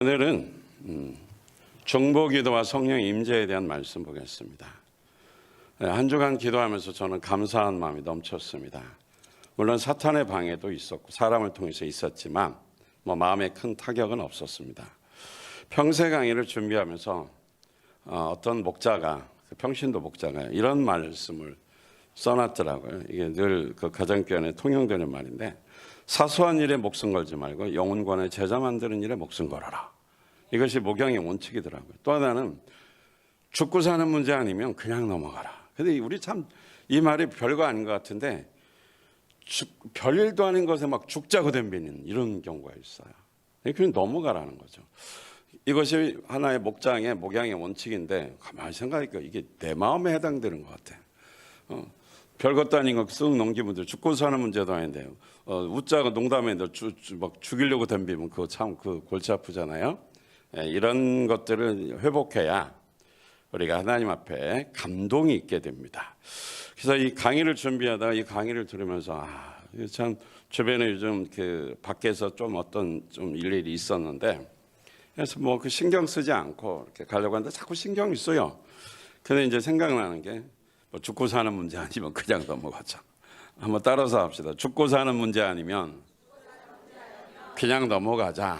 오늘은 중보기도와 성령 임재에 대한 말씀 보겠습니다. 한 주간 기도하면서 저는 감사한 마음이 넘쳤습니다. 물론 사탄의 방해도 있었고 사람을 통해서 있었지만 마음에 큰 타격은 없었습니다. 평세 강의를 준비하면서 어떤 목자가, 평신도 목자가 이런 말씀을 써놨더라고요. 이게 늘 그 가정교회에 통용되는 말인데, 사소한 일에 목숨 걸지 말고 영혼관에 제자 만드는 일에 목숨 걸어라. 이것이 목양의 원칙이더라고요. 또 하나는 죽고 사는 문제 아니면 그냥 넘어가라. 근데 우리 참 이 말이 별거 아닌 것 같은데, 별일도 아닌 것에 막 죽자고 덤비는 이런 경우가 있어요. 그냥 넘어가라는 거죠. 이것이 하나의 목양의 원칙인데, 가만히 생각하니까 이게 내 마음에 해당되는 것 같아. 별것도 아닌 거 쓱 넘기면 죽고 사는 문제도 아닌데요. 웃자고 농담했는데 막 죽이려고 덤비면 그거 참 골치 아프잖아요. 이런 것들을 회복해야 우리가 하나님 앞에 감동이 있게 됩니다. 그래서 이 강의를 준비하다가 이 강의를 들으면서 참 주변에 요즘 그 밖에서 좀 일일이 있었는데, 그래서 그 신경 쓰지 않고 이렇게 가려고 하는데 자꾸 신경이 써요. 근데 이제 생각나는 게 죽고 사는 문제 아니면 그냥 넘어가자. 한번 따라서 합시다. 죽고 사는 문제 아니면 그냥 넘어가자.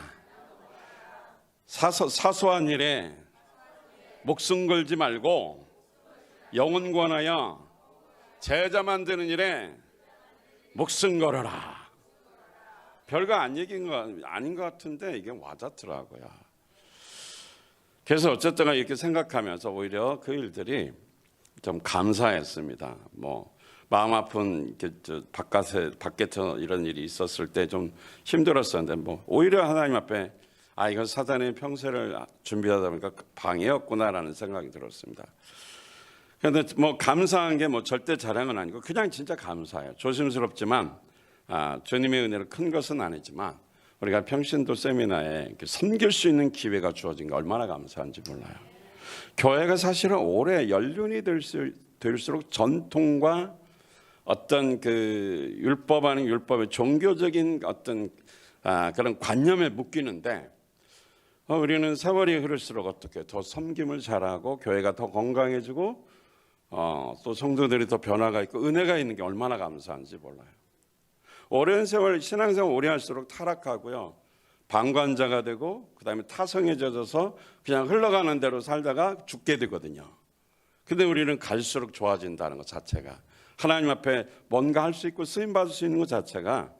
사소한 일에 목숨 걸지 말고 영혼 권하여 제자 만드는 일에 목숨 걸어라. 별거 아닌 것 같은데 이게 와닿더라고요. 그래서 어쨌든 이렇게 생각하면서 오히려 그 일들이 좀 감사했습니다. 마음 아픈 밖에서 이런 일이 있었을 때 좀 힘들었었는데, 오히려 하나님 앞에 이건 사단의 평세를 준비하다 보니까 방해였구나라는 생각이 들었습니다. 그런데 감사한 게 절대 자랑은 아니고 그냥 진짜 감사해요. 조심스럽지만 주님의 은혜로 큰 것은 아니지만 우리가 평신도 세미나에 섬길 수 있는 기회가 주어진 게 얼마나 감사한지 몰라요. 교회가 사실은 오래 연륜이 될수록 전통과 어떤 그 율법 아닌 율법의 종교적인 어떤 그런 관념에 묶이는데, 우리는 세월이 흐를수록 어떻게 더 섬김을 잘하고 교회가 더 건강해지고 또 성도들이 더 변화가 있고 은혜가 있는 게 얼마나 감사한지 몰라요. 오랜 세월 신앙생활 오래 할수록 타락하고요, 방관자가 되고 그다음에 타성에 젖어서 그냥 흘러가는 대로 살다가 죽게 되거든요. 근데 우리는 갈수록 좋아진다는 것 자체가, 하나님 앞에 뭔가 할 수 있고 쓰임 받을 수 있는 것 자체가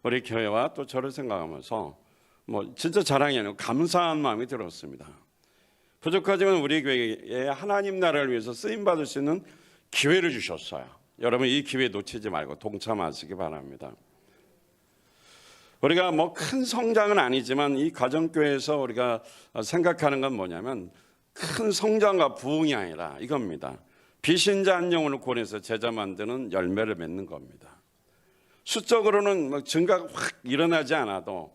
우리 교회와 또 저를 생각하면서 진짜 자랑이 아니고 감사한 마음이 들었습니다. 부족하지만 우리 교회에 하나님 나라를 위해서 쓰임 받을 수 있는 기회를 주셨어요. 여러분 이 기회 놓치지 말고 동참하시기 바랍니다. 우리가 큰 성장은 아니지만 이 가정교회에서 우리가 생각하는 건 뭐냐면, 큰 성장과 부흥이 아니라 이겁니다. 비신자 한 영혼을 구원해서 제자 만드는 열매를 맺는 겁니다. 수적으로는 증가가 확 일어나지 않아도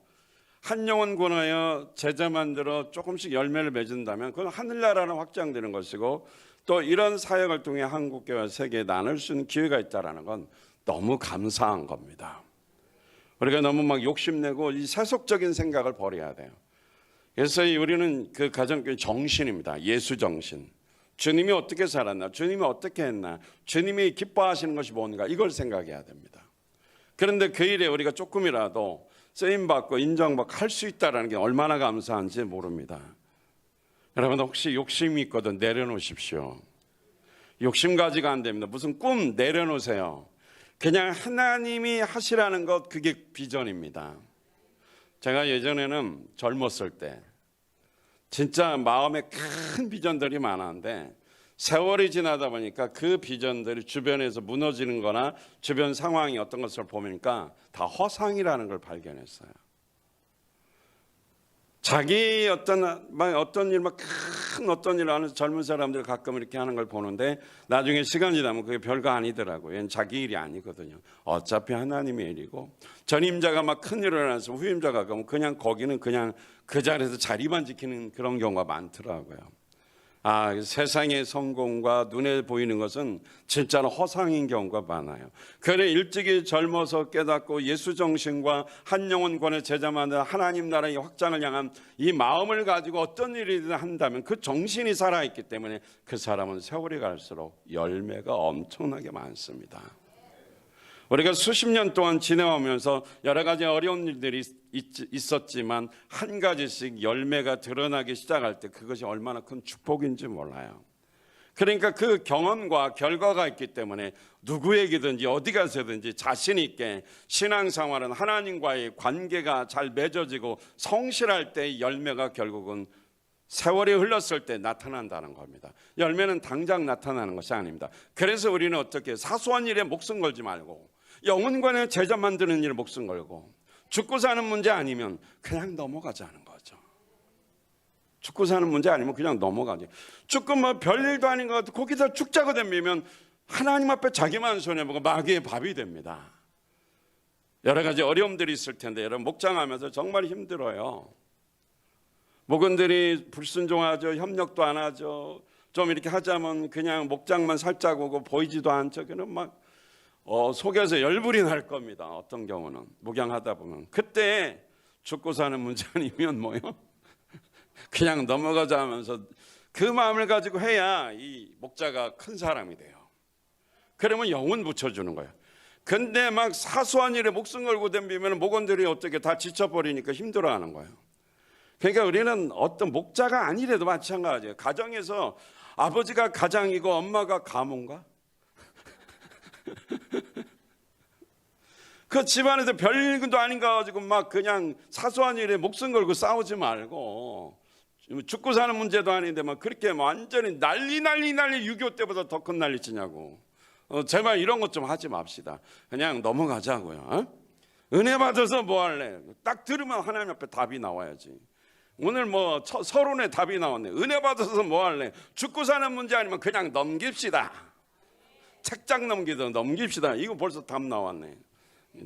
한 영혼 구원하여 제자 만들어 조금씩 열매를 맺은다면 그건 하늘나라는 확장되는 것이고, 또 이런 사역을 통해 한국교회와 세계에 나눌 수 있는 기회가 있다는 건 너무 감사한 겁니다. 우리가 너무 욕심내고 이 세속적인 생각을 버려야 돼요. 그래서 우리는 그 가정교회 정신입니다. 예수 정신. 주님이 어떻게 살았나, 주님이 어떻게 했나, 주님이 기뻐하시는 것이 뭔가, 이걸 생각해야 됩니다. 그런데 그 일에 우리가 조금이라도 쓰임받고 인정받고 할 수 있다는 게 얼마나 감사한지 모릅니다. 여러분 혹시 욕심이 있거든 내려놓으십시오. 욕심 가지고 안 됩니다. 무슨 꿈 내려놓으세요. 그냥 하나님이 하시라는 것, 그게 비전입니다. 제가 예전에는 젊었을 때 진짜 마음에 큰 비전들이 많았는데, 세월이 지나다 보니까 그 비전들이 주변에서 무너지는 거나 주변 상황이 어떤 것을 보니까 다 허상이라는 걸 발견했어요. 자기 어떤 일, 큰 어떤 일을 하는 젊은 사람들 가끔 이렇게 하는 걸 보는데, 나중에 시간이 지나면 그게 별거 아니더라고요. 얘는 자기 일이 아니거든요. 어차피 하나님의 일이고, 전임자가 큰 일을 해서 후임자가 그냥 거기는 그냥 그 자리에서 자리만 지키는 그런 경우가 많더라고요. 세상의 성공과 눈에 보이는 것은 진짜로 허상인 경우가 많아요. 그래 일찍이 젊어서 깨닫고 예수 정신과 한 영혼권의 제자 만든 하나님 나라의 확장을 향한 이 마음을 가지고 어떤 일이든 한다면 그 정신이 살아있기 때문에 그 사람은 세월이 갈수록 열매가 엄청나게 많습니다. 우리가 수십 년 동안 지내오면서 여러 가지 어려운 일들이 있었지만 한 가지씩 열매가 드러나기 시작할 때 그것이 얼마나 큰 축복인지 몰라요. 그러니까 그 경험과 결과가 있기 때문에 누구에게든지 어디 가서든지 자신 있게 신앙생활은 하나님과의 관계가 잘 맺어지고 성실할 때 열매가 결국은 세월이 흘렀을 때 나타난다는 겁니다. 열매는 당장 나타나는 것이 아닙니다. 그래서 우리는 어떻게 사소한 일에 목숨 걸지 말고 영혼관의 제자 만드는 일에 목숨 걸고 죽고 사는 문제 아니면 그냥 넘어가자는 거죠. 죽고 사는 문제 아니면 그냥 넘어가지. 죽고 뭐 별일도 아닌 것 같아 거기다 죽자고 덤비면 하나님 앞에 자기만 손해보고 마귀의 밥이 됩니다. 여러 가지 어려움들이 있을 텐데 여러분 목장하면서 정말 힘들어요. 목원들이 불순종하죠. 협력도 안 하죠. 좀 이렇게 하자면 그냥 목장만 살짝 오고 보이지도 않죠. 그럼 막 속에서 열불이 날 겁니다. 어떤 경우는 목양하다 보면 그때 죽고 사는 문제 아니면 뭐요? 그냥 넘어가자 하면서 그 마음을 가지고 해야 이 목자가 큰 사람이 돼요. 그러면 영혼 붙여주는 거예요. 근데 막 사소한 일에 목숨 걸고 덤비면 목원들이 어떻게 다 지쳐버리니까 힘들어하는 거예요. 그러니까 우리는 어떤 목자가 아니래도 마찬가지예요. 가정에서 아버지가 가장이고 엄마가 가문가? 그 집안에서 별일도 아닌가 가지고 막 그냥 사소한 일에 목숨 걸고 싸우지 말고 죽고 사는 문제도 아닌데 막 그렇게 완전히 난리 6.25 때보다 더 큰 난리 치냐고. 제발 이런 것 좀 하지 맙시다. 그냥 넘어가자고요. 은혜 받아서 뭐 할래? 딱 들으면 하나님 앞에 답이 나와야지. 오늘 뭐 서론에 답이 나왔네. 은혜 받아서 뭐 할래? 죽고 사는 문제 아니면 그냥 넘깁시다. 책장 넘기든 넘깁시다. 이거 벌써 답 나왔네.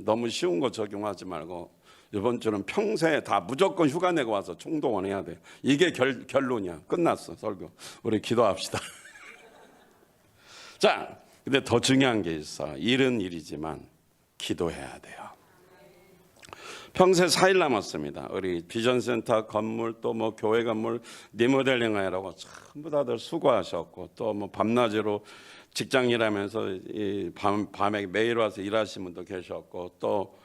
너무 쉬운 거 적용하지 말고 이번 주는 평소에 다 무조건 휴가 내고 와서 총동원 해야 돼. 이게 결론이야. 끝났어 설교. 우리 기도합시다. 자, 근데 더 중요한 게 있어. 일은 일이지만 기도해야 돼요. 평소에 4일 남았습니다. 우리 비전센터 건물 또 뭐 교회 건물 리모델링 하라고 전부 다들 수고하셨고 또 뭐 밤낮으로 직장 일하면서 밤에 매일 와서 일하시는 분도 계셨고 또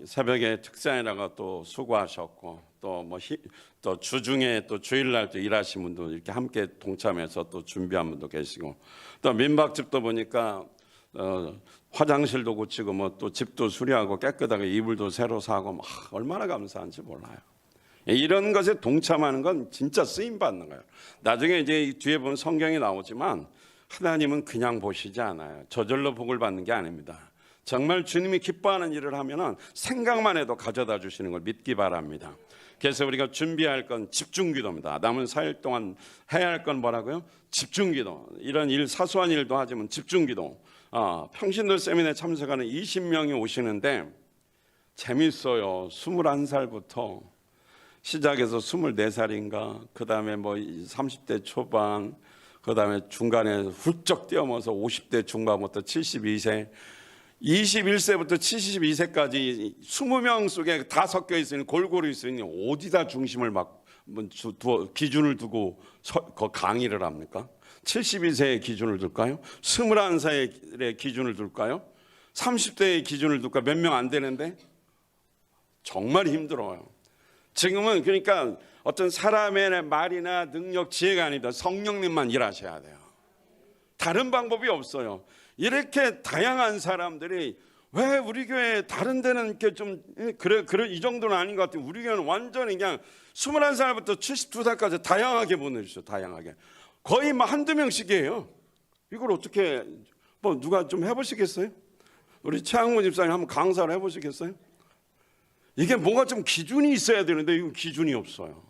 새벽에 특산이라고 또 수고하셨고 또 주중에 또 주일날 또 일하시는 분도 이렇게 함께 동참해서 또 준비한 분도 계시고 또 민박집도 보니까 화장실도 고치고 뭐 또 집도 수리하고 깨끗하게 이불도 새로 사고 얼마나 감사한지 몰라요. 이런 것에 동참하는 건 진짜 쓰임 받는 거예요. 나중에 이제 뒤에 보면 성경이 나오지만 하나님은 그냥 보시지 않아요. 저절로 복을 받는 게 아닙니다. 정말 주님이 기뻐하는 일을 하면은 생각만 해도 가져다 주시는 걸 믿기 바랍니다. 그래서 우리가 준비할 건 집중기도입니다. 남은 4일 동안 해야 할 건 뭐라고요? 집중기도. 이런 일 사소한 일도 하지만 집중기도. 평신도 세미나에 참석하는 20명이 오시는데 재밌어요. 21살부터 시작해서 24살인가 그 다음에 뭐 30대 초반 그 다음에 중간에 훌쩍 뛰어넘어서 50대 중반부터 72세 21세부터 72세까지 20명 속에 다 섞여 있으니 골고루 있으니 어디다 중심을 막 기준을 두고 강의를 합니까? 72세의 기준을 둘까요? 21세의 기준을 둘까요? 30대의 기준을 둘까? 몇 명 안 되는데? 정말 힘들어요. 지금은 그러니까 어떤 사람의 말이나 능력, 지혜가 아닙니다. 성령님만 일하셔야 돼요. 다른 방법이 없어요. 이렇게 다양한 사람들이 왜 우리 교회 다른 데는 이렇게 좀 그래 이 정도는 아닌 것 같아요. 우리 교회는 완전히 그냥 21살부터 72살까지 다양하게 보내주셔. 다양하게. 거의 뭐 한두 명씩이에요. 이걸 어떻게 뭐 누가 좀 해보시겠어요? 우리 최항모 집사님 한번 강사를 해보시겠어요? 이게 뭔가 좀 기준이 있어야 되는데 이거 기준이 없어요.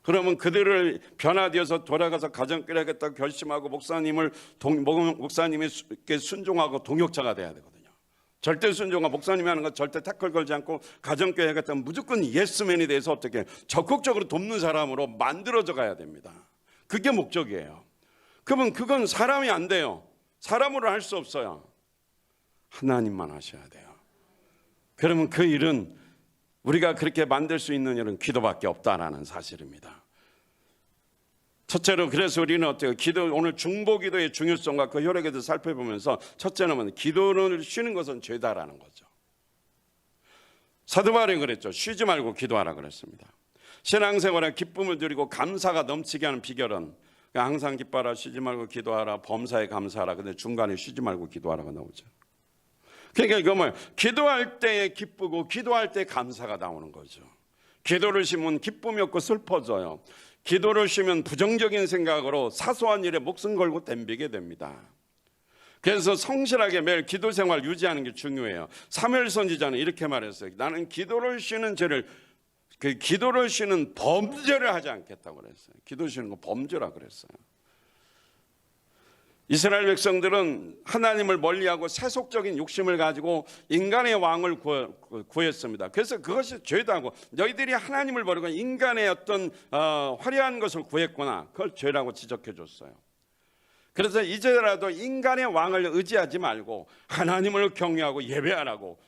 그러면 그들을 변화되어서 돌아가서 가정 꾸려야겠다고 결심하고 목사님에게 순종하고 동역자가 돼야 되거든요. 절대 순종하고 목사님이 하는 것 절대 태클 걸지 않고 가정 꾸려야겠다면 무조건 예스맨이 돼서 어떻게 적극적으로 돕는 사람으로 만들어져 가야 됩니다. 그게 목적이에요. 그러면 그건 사람이 안 돼요. 사람으로 할 수 없어요. 하나님만 하셔야 돼요. 그러면 그 일은 우리가 그렇게 만들 수 있는 일은 기도밖에 없다라는 사실입니다. 첫째로 그래서 우리는 어때요? 오늘 중보기도의 중요성과 그 효력에 대해서 살펴보면서 첫째는 기도를 쉬는 것은 죄다라는 거죠. 사도 바울이 그랬죠. 쉬지 말고 기도하라 그랬습니다. 신앙생활에 기쁨을 드리고 감사가 넘치게 하는 비결은 항상 기뻐하라, 쉬지 말고 기도하라, 범사에 감사하라. 근데 중간에 쉬지 말고 기도하라가 나오죠. 그러니까 이거 뭐예요? 기도할 때에 기쁘고 기도할 때 감사가 나오는 거죠. 기도를 쉬면 기쁨이 없고 슬퍼져요. 기도를 쉬면 부정적인 생각으로 사소한 일에 목숨 걸고 덤비게 됩니다. 그래서 성실하게 매일 기도 생활 유지하는 게 중요해요. 사무엘 선지자는 이렇게 말했어요. 나는 기도를 쉬는 범죄를 하지 않겠다고 그랬어요. 기도 쉬는 거 범죄라 그랬어요. 이스라엘 백성들은 하나님을 멀리하고 세속적인 욕심을 가지고 인간의 왕을 구했습니다. 그래서 그것이 죄다고, 너희들이 하나님을 버리고 인간의 어떤 화려한 것을 구했구나, 그걸 죄라고 지적해 줬어요. 그래서 이제라도 인간의 왕을 의지하지 말고 하나님을 경외하고 예배하라고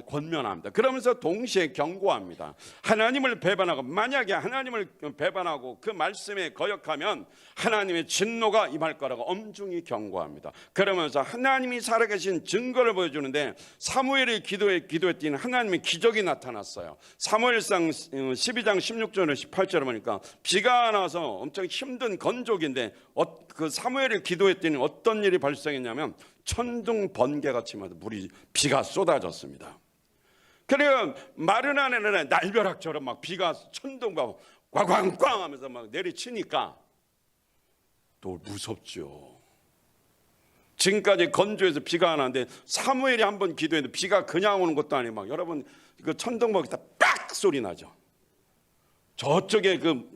권면합니다. 그러면서 동시에 경고합니다. 하나님을 배반하고, 만약에 하나님을 배반하고 그 말씀에 거역하면 하나님의 진노가 임할 거라고 엄중히 경고합니다. 그러면서 하나님이 살아계신 증거를 보여주는데 사무엘이 기도했더니 하나님의 기적이 나타났어요. 사무엘상 12장 16절에 18절에 보니까 비가 안 와서 엄청 힘든 건조기인데 그 사무엘이 기도했더니 어떤 일이 발생했냐면 천둥 번개가 치면서 비가 쏟아졌습니다. 그러니까 마른 하늘에 날벼락처럼 막 비가 천둥과 꽝꽝꽝 하면서 막 내리치니까 또 무섭죠. 지금까지 건조해서 비가 안 왔는데 사무엘이 한번 기도했는데 비가 그냥 오는 것도 아니고 막 여러분 그 천둥번개 딱 소리 나죠. 저쪽에 그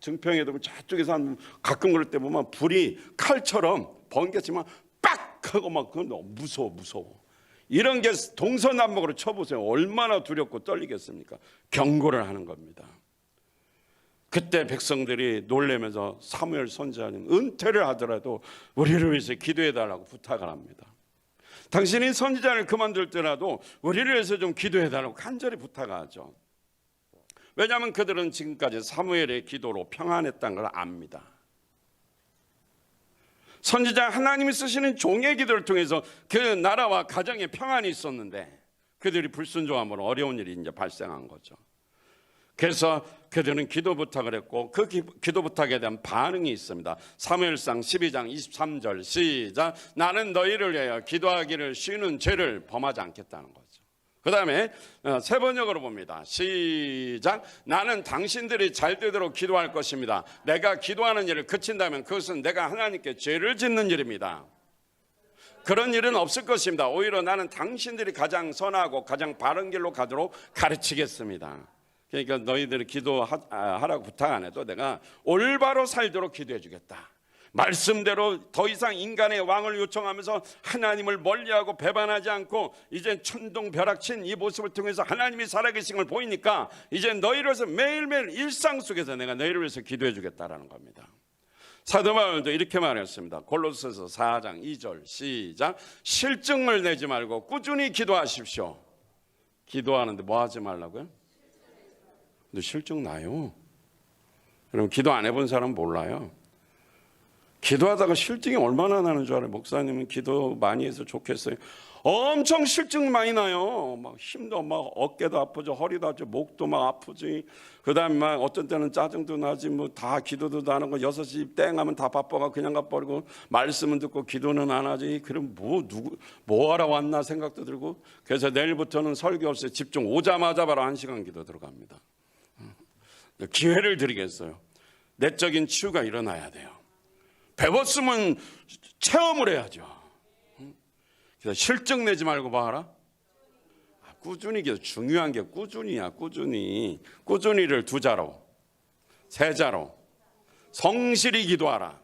증평에도 저쪽에서 가끔 그럴 때 보면 불이 칼처럼 번개치면 빡 하고 막 그건 너무 무서워. 이런 게 동서남북으로 쳐보세요. 얼마나 두렵고 떨리겠습니까? 경고를 하는 겁니다. 그때 백성들이 놀라면서 사무엘 선지자님 은퇴를 하더라도 우리를 위해서 기도해달라고 부탁을 합니다. 당신이 선지자를 그만둘 때라도 우리를 위해서 좀 기도해달라고 간절히 부탁하죠. 왜냐하면 그들은 지금까지 사무엘의 기도로 평안했다는 걸 압니다. 선지자 하나님이 쓰시는 종의 기도를 통해서 그 나라와 가정에 평안이 있었는데 그들이 불순종함으로 어려운 일이 이제 발생한 거죠. 그래서 그들은 기도 부탁을 했고 그 기도 부탁에 대한 반응이 있습니다. 사무엘상 12장 23절 시작. 나는 너희를 위하여 기도하기를 쉬는 죄를 범하지 않겠다는 거죠. 그 다음에 세 번역으로 봅니다. 시작. 나는 당신들이 잘 되도록 기도할 것입니다. 내가 기도하는 일을 그친다면 그것은 내가 하나님께 죄를 짓는 일입니다. 그런 일은 없을 것입니다. 오히려 나는 당신들이 가장 선하고 가장 바른 길로 가도록 가르치겠습니다. 그러니까 너희들이 기도하라고 부탁 안 해도 내가 올바로 살도록 기도해 주겠다. 말씀대로 더 이상 인간의 왕을 요청하면서 하나님을 멀리하고 배반하지 않고 이제 천둥 벼락친 이 모습을 통해서 하나님이 살아계신 걸 보이니까 이제 너희를 위해서 매일매일 일상 속에서 내가 너희를 위해서 기도해 주겠다라는 겁니다. 사도 바울도 이렇게 말했습니다. 골로새서 4장 2절 시작. 실증을 내지 말고 꾸준히 기도하십시오. 기도하는데 뭐 하지 말라고요? 근데 실증 나요. 여러분 기도 안 해본 사람 몰라요. 기도하다가 실증이 얼마나 나는 줄 알아요? 목사님은 기도 많이 해서 좋겠어요. 엄청 실증 많이 나요. 막 힘도 막 어깨도 아프죠, 허리도 아프죠, 목도 막 아프지. 그다음에 막 어떤 때는 짜증도 나지. 뭐 다 기도도 안 하고 6시 땡 하면 다 바빠가 그냥 가버리고 말씀은 듣고 기도는 안 하지. 그럼 뭐 하러 왔나 생각도 들고. 그래서 내일부터는 설교 없이 집중 오자마자 바로 1시간 기도 들어갑니다. 기회를 드리겠어요. 내적인 치유가 일어나야 돼요. 배웠으면 체험을 해야죠. 그래서 실증 내지 말고 봐라. 꾸준히 기도. 중요한 게 꾸준히야. 꾸준히를 2자로 3자로 성실히 기도하라.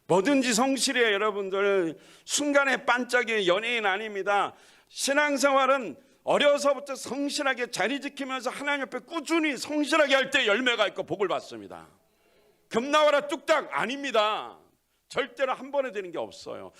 뭐든지 성실해요. 여러분들 순간의 반짝이 연예인 아닙니다. 신앙생활은 어려서부터 성실하게 자리 지키면서 하나님 앞에 꾸준히 성실하게 할 때 열매가 있고 복을 받습니다. 금나와라 뚝딱 아닙니다. 절대로 한 번에 되는 게 없어요.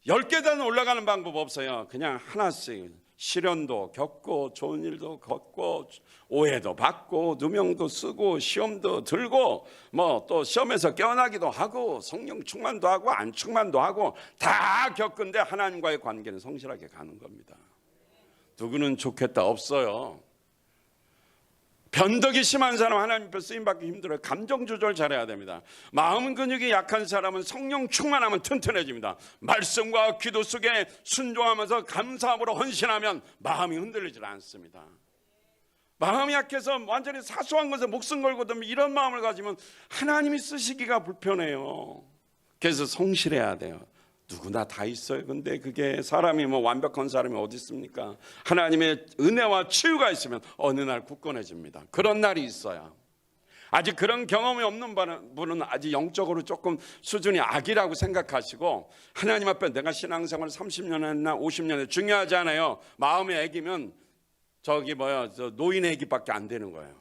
10계단 올라가는 방법 없어요. 그냥 하나씩 시련도 겪고 좋은 일도 겪고 오해도 받고 누명도 쓰고 시험도 들고 뭐 또 시험에서 깨어나기도 하고 성령 충만도 하고 안 충만도 하고 다 겪은데 하나님과의 관계는 성실하게 가는 겁니다. 누구는 좋겠다 없어요. 변덕이 심한 사람 하나님 앞에 쓰임받기 힘들어요. 감정 조절 잘해야 됩니다. 마음 근육이 약한 사람은 성령 충만하면 튼튼해집니다. 말씀과 기도 속에 순종하면서 감사함으로 헌신하면 마음이 흔들리질 않습니다. 마음이 약해서 완전히 사소한 것에 목숨 걸고 이런 마음을 가지면 하나님이 쓰시기가 불편해요. 그래서 성실해야 돼요. 누구나 다 있어요. 근데 그게 사람이 뭐 완벽한 사람이 어디 있습니까? 하나님의 은혜와 치유가 있으면 어느 날 굳건해집니다. 그런 날이 있어요. 아직 그런 경험이 없는 분은 아직 영적으로 조금 수준이 악이라고 생각하시고 하나님 앞에 내가 신앙생활을 30년 했나 50년 했나 중요하지 않아요. 마음의 애기면 저 노인 애기밖에 안 되는 거예요.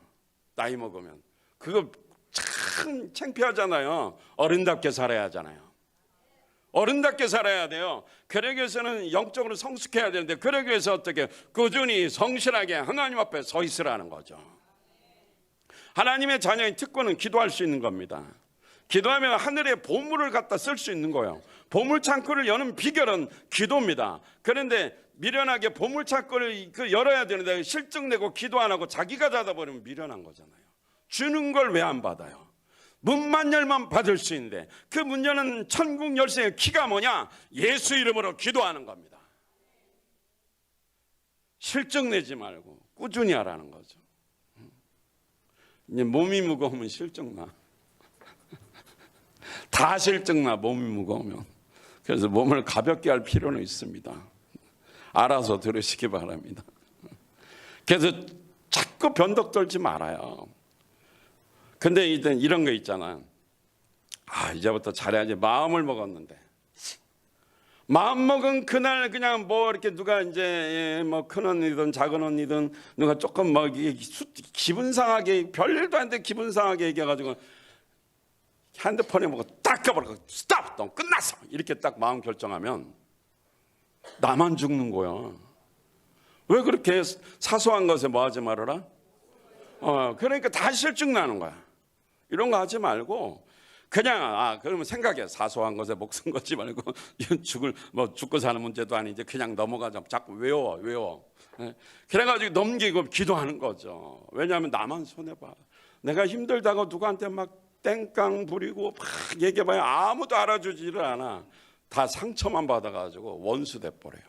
나이 먹으면. 그거 참 창피하잖아요. 어른답게 살아야 하잖아요. 어른답게 살아야 돼요. 그러기 위해서는 영적으로 성숙해야 되는데 그러기 위해서 어떻게 꾸준히 성실하게 하나님 앞에 서 있으라는 거죠. 하나님의 자녀의 특권은 기도할 수 있는 겁니다. 기도하면 하늘의 보물을 갖다 쓸 수 있는 거예요. 보물 창고를 여는 비결은 기도입니다. 그런데 미련하게 보물 창고를 열어야 되는데 실증 내고 기도 안 하고 자기가 닫아버리면 미련한 거잖아요. 주는 걸 왜 안 받아요? 문만 열면 받을 수 있는데 그 문 여는 천국 열쇠의 키가 뭐냐? 예수 이름으로 기도하는 겁니다. 실증 내지 말고 꾸준히 하라는 거죠. 이제 몸이 무거우면 실증 나. 다 실증 나, 몸이 무거우면. 그래서 몸을 가볍게 할 필요는 있습니다. 알아서 들으시기 바랍니다. 그래서 자꾸 변덕 떨지 말아요. 근데 이런 거 있잖아. 이제부터 잘해야지. 마음을 먹었는데. 마음 먹은 그날 그냥 뭐 이렇게 누가 이제 뭐 큰 언니든 작은 언니든 누가 조금 뭐 기분 상하게 별일도 아닌데 기분 상하게 얘기해가지고 핸드폰에 뭐가 딱 가버리고 스탑! 너 끝났어! 이렇게 딱 마음 결정하면 나만 죽는 거야. 왜 그렇게 사소한 것에 뭐 하지 말아라? 그러니까 다 실증 나는 거야. 이런 거 하지 말고 그냥 그러면 생각해. 사소한 것에 목숨 걸지 말고 죽고 사는 문제도 아니지. 그냥 넘어가자. 자꾸 외워. 그래가지고 넘기고 기도하는 거죠. 왜냐하면 나만 손해봐. 내가 힘들다고 누구한테 막 땡깡 부리고 막 얘기해봐야 아무도 알아주지를 않아. 다 상처만 받아가지고 원수 돼버려요.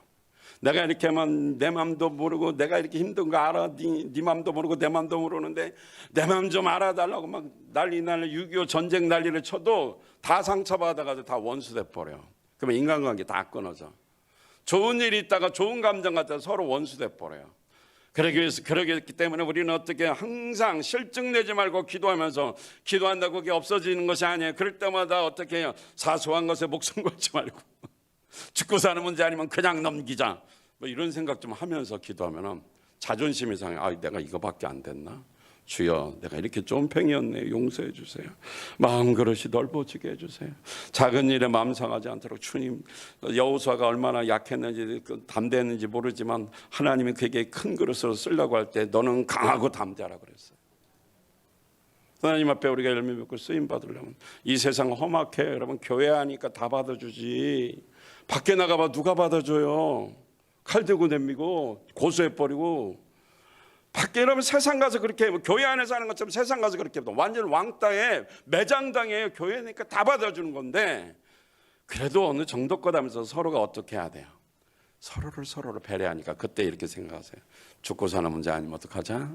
내가 이렇게만 내 맘도 모르고 내가 이렇게 힘든 거 알아. 네 맘도 모르고 내 맘도 모르는데 내 맘 좀 알아달라고 막 난리 6.25 전쟁 난리를 쳐도 다 상처받아가지고 다 원수 돼버려. 그러면 인간관계 다 끊어져. 좋은 일이 있다가 좋은 감정 갖다가 서로 원수 돼버려요. 그러기 때문에 우리는 어떻게 항상 실증 내지 말고 기도하면서 기도한다고 그게 없어지는 것이 아니에요. 그럴 때마다 어떻게 해요? 사소한 것에 목숨 걸지 말고 죽고 사는 문제 아니면 그냥 넘기자. 뭐 이런 생각 좀 하면서 기도하면 자존심이 상해. 내가 이거밖에 안 됐나? 주여, 내가 이렇게 쫌팽이였네. 용서해 주세요. 마음 그릇이 넓어지게 해주세요. 작은 일에 마음 상하지 않도록 주님, 여호수아가 얼마나 약했는지 담대했는지 모르지만 하나님이 그에게 큰 그릇으로 쓰려고 할 때 너는 강하고 담대하라 그랬어요. 하나님 앞에 우리가 열매 맺고 쓰임 받으려면 이 세상 험악해. 여러분 교회 하니까 다 받아주지. 밖에 나가봐 누가 받아줘요? 칼 들고 내미고 고소해버리고. 밖에 여러분 세상 가서 그렇게 교회 안에서 하는 것처럼 세상 가서 그렇게 완전 왕따에 매장당해요. 교회니까 다 받아주는 건데 그래도 어느 정도 거다면서 서로가 어떻게 해야 돼요? 서로를 배려하니까 그때 이렇게 생각하세요. 죽고 사는 문제 아니면 어떡하자?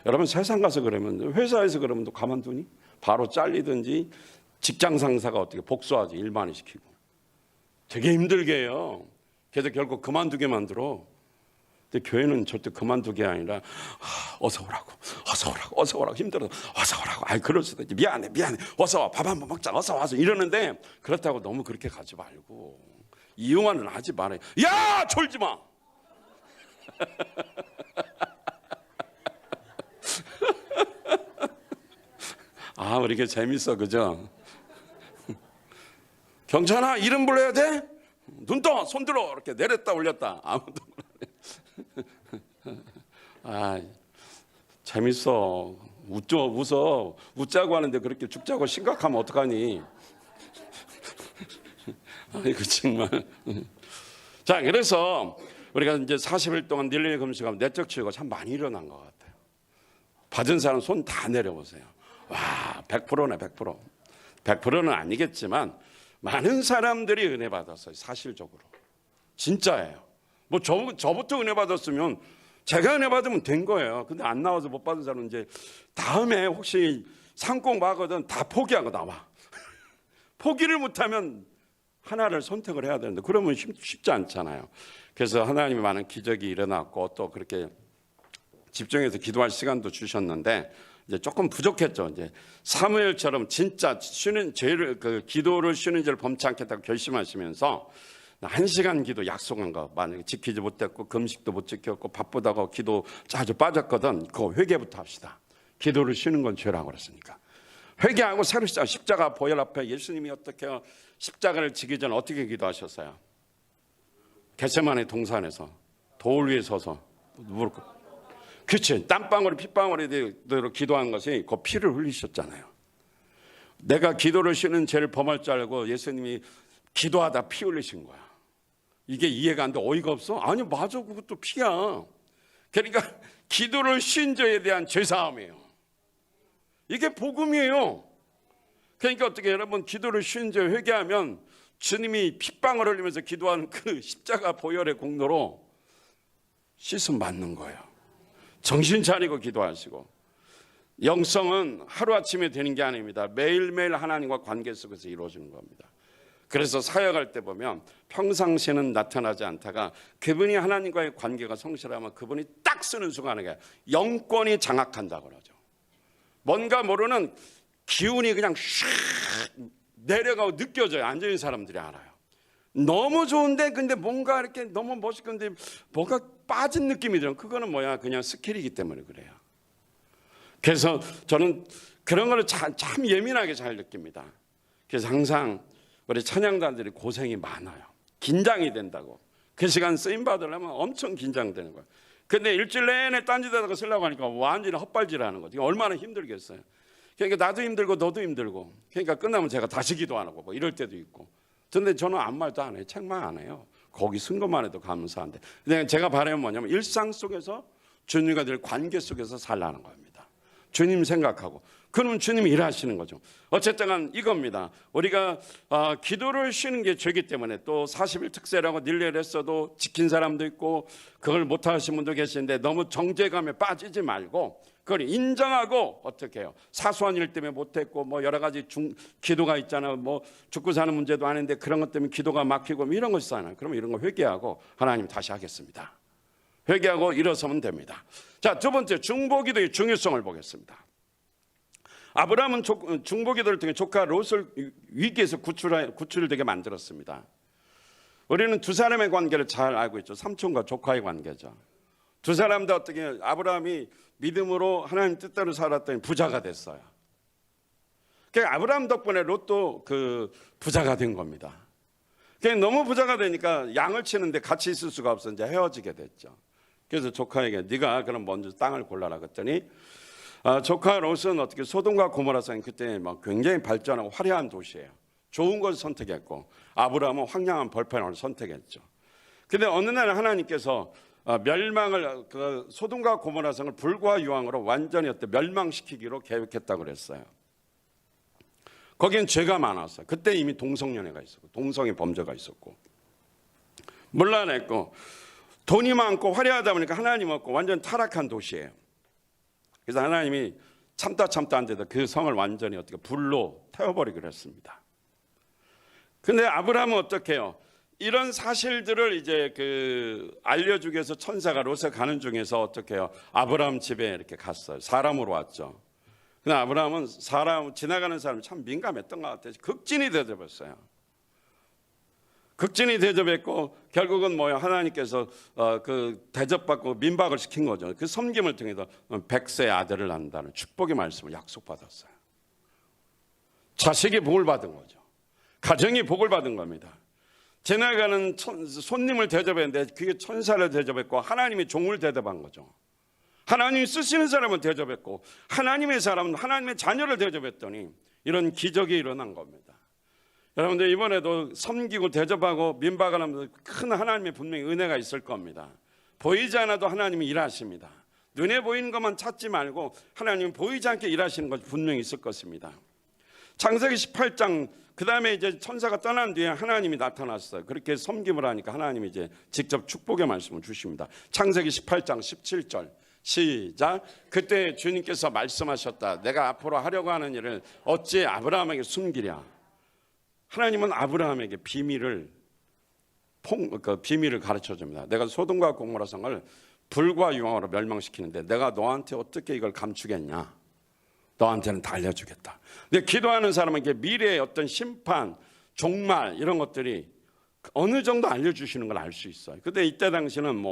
여러분 세상 가서 그러면 회사에서 그러면 또 가만두니? 바로 잘리든지 직장 상사가 어떻게 복수하지? 일 많이 시키고 되게 힘들게 해요. 그래서 결국 그만두게 만들어. 근데 교회는 절대 그만두게 아니라 어서 오라고 힘들어서 어서 오라고. 그럴 수도 있지. 미안해 어서 와. 밥 한번 먹자. 어서 와서 이러는데 그렇다고 너무 그렇게 가지 말고 이용하는 하지 말아요. 야 졸지 마. 아, 우리 이게 재밌어, 그죠? 경찰아, 이름 불러야 돼? 눈 떠, 손 들어. 이렇게 내렸다 올렸다. 아무도 몰라. 아, 재밌어. 웃자고 하는데 그렇게 죽자고 심각하면 어떡하니? 이거 정말. 자, 그래서 우리가 이제 40일 동안 닐리의 금식하면 내적 치유가 참 많이 일어난 것 같아요. 받은 사람 손 다 내려보세요. 와, 100%네, 100%. 100%는 아니겠지만 많은 사람들이 은혜 받았어요. 사실적으로. 진짜예요. 뭐 저부터 은혜 받았으면 제가 은혜 받으면 된 거예요. 근데 안 나와서 못 받은 사람은 이제 다음에 혹시 상공 마거든 다 포기하고 나와. 포기를 못하면 하나를 선택을 해야 되는데 그러면 쉽지 않잖아요. 그래서 하나님이 많은 기적이 일어났고 또 그렇게 집중해서 기도할 시간도 주셨는데 이제 조금 부족했죠. 이제 사무엘처럼 진짜 쉬는 죄를 기도를 쉬는 죄를 범치 않겠다고 결심하시면서 1시간 기도 약속한 거 만약에 지키지 못했고 금식도 못 지켰고 바쁘다고 기도 자주 빠졌거든. 그거 회개부터 합시다. 기도를 쉬는 건 죄라고 그랬으니까. 회개하고 새로 시작. 십자가 보혈 앞에 예수님이 어떻게 십자가를 지기 전에 어떻게 기도하셨어요? 겟세마네 동산에서 돌 위에 서서 무릎 꿇고. 그치, 땀방울이 핏방울이대로 기도한 것이 그 피를 흘리셨잖아요. 내가 기도를 쉬는 죄를 범할 줄 알고 예수님이 기도하다 피 흘리신 거야. 이게 이해가 안 돼? 어이가 없어? 아니, 맞아, 그것도 피야. 그러니까 기도를 쉰 죄에 대한 죄사함이에요. 이게 복음이에요. 그러니까 어떻게 여러분 기도를 쉰 죄 회개하면 주님이 핏방울 흘리면서 기도하는 그 십자가 보혈의 공로로 씻음 받는 거예요. 정신 차리고 기도하시고. 영성은 하루아침에 되는 게 아닙니다. 매일매일 하나님과 관계 속에서 이루어지는 겁니다. 그래서 사역할 때 보면 평상시에는 나타나지 않다가 그분이 하나님과의 관계가 성실하면 그분이 딱 쓰는 순간에 영권이 장악한다고 그러죠. 뭔가 모르는 기운이 그냥 슉 내려가고 느껴져요. 앉아있는 사람들이 알아요. 너무 좋은데 근데 뭔가 이렇게 너무 멋있건데 뭔가 빠진 느낌이 들어요. 그거는 뭐야? 그냥 스킬이기 때문에 그래요. 그래서 저는 그런 걸 참 예민하게 잘 느낍니다. 그래서 항상 우리 찬양단들이 고생이 많아요. 긴장이 된다고. 그 시간 쓰임 받으려면 엄청 긴장되는 거예요. 근데 일주일 내내 딴짓하다가 쓰려고 하니까 완전히 헛발질하는 거죠. 얼마나 힘들겠어요. 그러니까 나도 힘들고 너도 힘들고. 그러니까 끝나면 제가 다시 기도 안 하고 뭐 이럴 때도 있고. 근데 저는 아무 말도 안 해요. 책만 안 해요. 거기 쓴 것만 해도 감사한데. 근데 제가 바라면 뭐냐면 일상 속에서 주님과 늘 관계 속에서 살라는 겁니다. 주님 생각하고. 그러면 주님이 일하시는 거죠. 어쨌든 이겁니다. 우리가 기도를 쉬는 게 죄이기 때문에 또 40일 특세라고 닐레를 했어도 지킨 사람도 있고 그걸 못하신 분도 계시는데 너무 정죄감에 빠지지 말고 그걸 인정하고 어떻게 해요? 사소한 일 때문에 못했고 뭐 여러 가지 기도가 있잖아요. 뭐 죽고 사는 문제도 아닌데 그런 것 때문에 기도가 막히고 뭐 이런 거 있잖아요. 그러면 이런 거 회개하고 하나님 다시 하겠습니다. 회개하고 일어서면 됩니다. 자, 두 번째 중보기도의 중요성을 보겠습니다. 아브라함은 중보기도를 통해 조카 롯을 위기에서 구출되게 만들었습니다. 우리는 두 사람의 관계를 잘 알고 있죠. 삼촌과 조카의 관계죠. 두 사람 다 어떻게 아브라함이 믿음으로 하나님 뜻대로 살았더니 부자가 됐어요. 그러니까 아브라함 덕분에 롯도 그 부자가 된 겁니다. 그러니까 너무 부자가 되니까 양을 치는데 같이 있을 수가 없어 이제 헤어지게 됐죠. 그래서 조카에게 네가 그럼 먼저 땅을 골라라 그랬더니 조카 롯은 어떻게 소돔과 고모라성 그때 막 굉장히 발전하고 화려한 도시예요. 좋은 것을 선택했고 아브라함은 황량한 벌판을 선택했죠. 근데 어느 날 하나님께서 멸망을 그 소돔과 고모라성을 불과 유황으로 완전히 멸망시키기로 계획했다고 그랬어요. 거기엔 죄가 많았어요. 그때 이미 동성연애가 있었고 동성애 범죄가 있었고 문란했고 돈이 많고 화려하다 보니까 하나님 없고 완전 타락한 도시예요. 그래서 하나님이 참다 안 돼도 그 성을 완전히 어떻게 불로 태워버리기로 했습니다. 근데 아브라함은 어떻게 해요? 이런 사실들을 이제 알려주기 위해서 천사가 롯에 가는 중에서 어떻게 해요? 아브라함 집에 이렇게 갔어요. 사람으로 왔죠. 근데 아브라함은 지나가는 사람이 참 민감했던 것 같아요. 극진히 대접했어요. 극진히 대접했고 결국은 뭐야 하나님께서 그 대접받고 민박을 시킨 거죠. 그 섬김을 통해서 100세 아들을 낳는다는 축복의 말씀을 약속받았어요. 자식이 복을 받은 거죠. 가정이 복을 받은 겁니다. 지나가는 손님을 대접했는데 그게 천사를 대접했고 하나님이 종을 대접한 거죠. 하나님이 쓰시는 사람은 대접했고 하나님의 사람은 하나님의 자녀를 대접했더니 이런 기적이 일어난 겁니다. 여러분들 이번에도 섬기고 대접하고 민박을 큰 하나님의 분명히 은혜가 있을 겁니다. 보이지 않아도 하나님이 일하십니다. 눈에 보이는 것만 찾지 말고 하나님은 보이지 않게 일하시는 것이 분명히 있을 것입니다. 창세기 18장 그 다음에 이제 천사가 떠난 뒤에 하나님이 나타났어요. 그렇게 섬김을 하니까 하나님이 이제 직접 축복의 말씀을 주십니다. 창세기 18장 17절 시작. 그때 주님께서 말씀하셨다. 내가 앞으로 하려고 하는 일을 어찌 아브라함에게 숨기랴. 하나님은 아브라함에게 비밀을 가르쳐 줍니다. 내가 소돔과 고모라 성을 불과 유황으로 멸망시키는데 내가 너한테 어떻게 이걸 감추겠냐. 너한테는 다 알려주겠다. 근데 기도하는 사람에게 미래의 어떤 심판, 종말 이런 것들이 어느 정도 알려주시는 걸 알 수 있어요. 근데 이때 당시는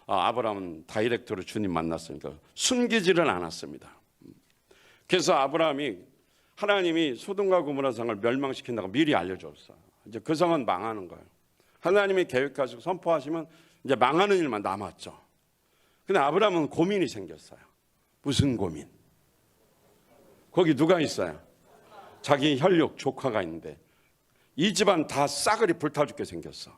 아브라함은 다이렉트로 주님 만났으니까 숨기지를 않았습니다. 그래서 아브라함이 하나님이 소돔과 고모라 성을 멸망시킨다고 미리 알려줬어요. 이제 그 성은 망하는 거예요. 하나님이 계획하시고 선포하시면 이제 망하는 일만 남았죠. 근데 아브라함은 고민이 생겼어요. 무슨 고민? 거기 누가 있어요? 자기 혈육 조카가 있는데 이 집안 다 싸그리 불타 죽게 생겼어.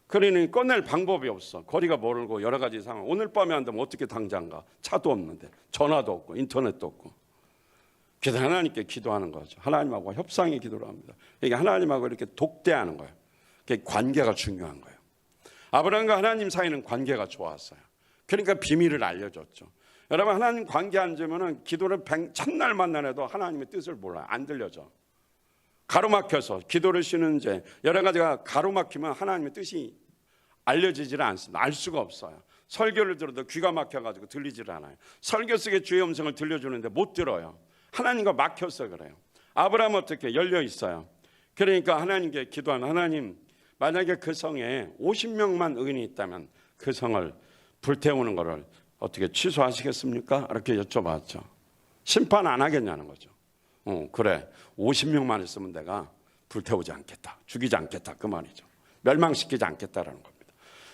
그러니 꺼낼 방법이 없어. 거리가 멀고 여러 가지 상황. 오늘 밤에 안 되면 어떻게 당장 가? 차도 없는데 전화도 없고 인터넷도 없고. 그래서 하나님께 기도하는 거죠. 하나님하고 협상의 기도를 합니다. 이게 하나님하고 이렇게 독대하는 거예요. 그게 관계가 중요한 거예요. 아브라함과 하나님 사이는 관계가 좋았어요. 그러니까 비밀을 알려줬죠. 여러분 하나님 관계 안 되면은 기도를 첫날 만나도 하나님의 뜻을 몰라요. 안 들려져. 가로막혀서 기도를 쉬는지 여러 가지가 가로막히면 하나님의 뜻이 알려지지를 않습니다. 알 수가 없어요. 설교를 들어도 귀가 막혀가지고 들리지를 않아요. 설교 속에 주의 음성을 들려주는데 못 들어요. 하나님과 막혀서 그래요. 아브라함은 어떻게 열려 있어요. 그러니까 하나님께 기도하는 하나님 만약에 그 성에 50명만 의인이 있다면 그 성을 불태우는 것을 어떻게 취소하시겠습니까? 이렇게 여쭤봤죠. 심판 안 하겠냐는 거죠. 그래 50명만 있으면 내가 불태우지 않겠다. 죽이지 않겠다. 그 말이죠. 멸망시키지 않겠다라는 겁니다.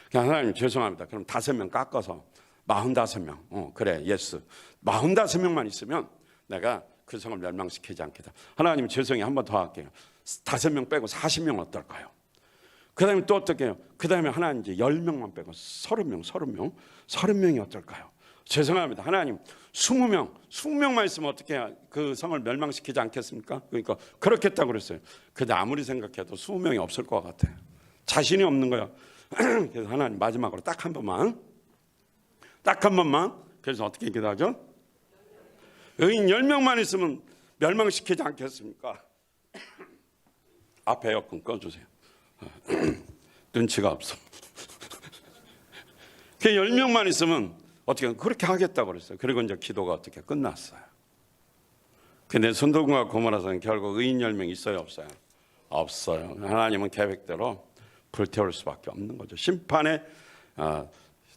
그냥 하나님 죄송합니다. 그럼 5명 깎아서 45명. 그래 예스. 45명만 있으면 내가 그 성을 멸망시키지 않겠다. 하나님 죄송해요. 한 번 더 할게요. 5명 빼고 40명 어떨까요? 그 다음에 또 어떻게 해요? 그 다음에 하나님 이제 10명만 빼고 30명이 어떨까요? 죄송합니다. 하나님 20명만 있으면 어떻게 그 성을 멸망시키지 않겠습니까? 그러니까 그렇겠다고 그랬어요. 근데 아무리 생각해도 20명이 없을 것 같아요. 자신이 없는 거예요. 그래서 하나님 마지막으로 딱 한 번만. 그래서 어떻게 기도하죠? 의인 10명만 있으면 멸망시키지 않겠습니까? 앞에 에어컨 꺼주세요. 눈치가 없어. 그 10명만 있으면 어떻게 그렇게 하겠다고 그랬어요. 그리고 이제 기도가 어떻게 끝났어요. 근데 소돔과 고모라서는 결국 의인 10명 있어요, 없어요? 없어요. 하나님은 계획대로 불태울 수밖에 없는 거죠. 심판에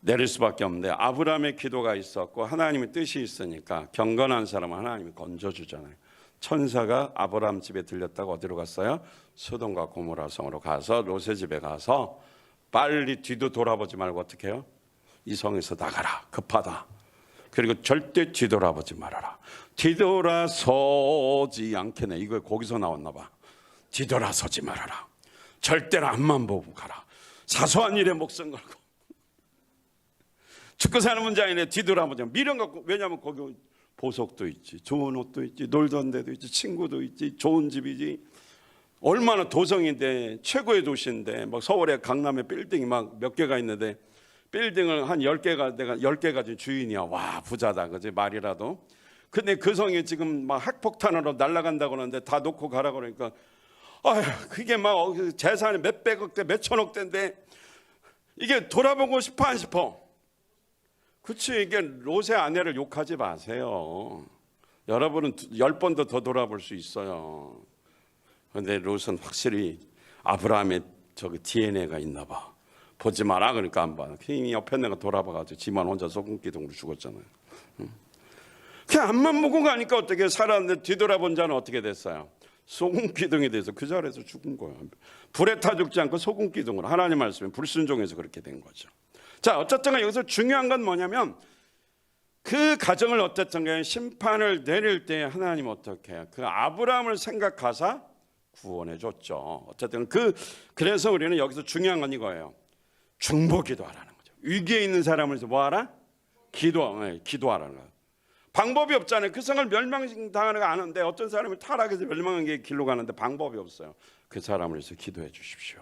내릴 수밖에 없는데 아브라함의 기도가 있었고 하나님의 뜻이 있으니까 경건한 사람은 하나님이 건져주잖아요. 천사가 아브라함 집에 들렸다가 어디로 갔어요? 소돔과 고모라 성으로 가서 롯의 집에 가서 빨리 뒤도 돌아보지 말고 어떻게 해요? 이 성에서 나가라. 급하다. 그리고 절대 뒤돌아보지 말아라. 뒤돌아서지 않겠네. 이거 거기서 나왔나 봐. 뒤돌아서지 말아라. 절대로 앞만 보고 가라. 사소한 일에 목숨 걸고. 죽고 사는 문제 아니네. 뒤돌아보지 미련 갖고. 왜냐하면 거기 보석도 있지, 좋은 옷도 있지, 놀던 데도 있지, 친구도 있지, 좋은 집이지. 얼마나 도성인데 최고의 도시인데 막 서울에 강남에 빌딩이 막 몇 개가 있는데 빌딩을 한 10개가 내가 10개 가진 주인이야. 와 부자다 그지 말이라도. 근데 그 성이 지금 막 핵폭탄으로 날아간다고 하는데 다 놓고 가라 그러니까 아휴 그게 막 재산이 몇백억 대 몇천억 대인데 이게 돌아보고 싶어 안 싶어? 그치 이게 롯의 아내를 욕하지 마세요. 여러분은 10번도 더 돌아볼 수 있어요. 그런데 롯은 확실히 아브라함의 저기 DNA가 있나 봐. 보지 마라 그러니까 안 봐. 괜히 옆에 내가 돌아봐가지고 지만 혼자 소금기둥으로 죽었잖아요. 그냥 앞만 보고 가니까 어떻게 살았는데 뒤돌아본 자는 어떻게 됐어요? 소금 기둥에 대해서 그 자리에서 죽은 거예요. 불에 타 죽지 않고 소금 기둥으로 하나님 말씀에 불순종해서 그렇게 된 거죠. 자, 어쨌든 여기서 중요한 건 뭐냐면 그 가정을 어쨌든 간에 심판을 내릴 때 하나님 어떻게 해요? 그 아브라함을 생각하사 구원해 줬죠. 어쨌든 그래서 우리는 여기서 중요한 건 이거예요. 중보 기도하라는 거죠. 위기에 있는 사람을 뭐하라? 기도하라는 거예요. 방법이 없잖아요. 그 성을 멸망당하는 거 아는데 어떤 사람이 타락해서 멸망한 게 길로 가는데 방법이 없어요. 그 사람을 위해서 기도해 주십시오.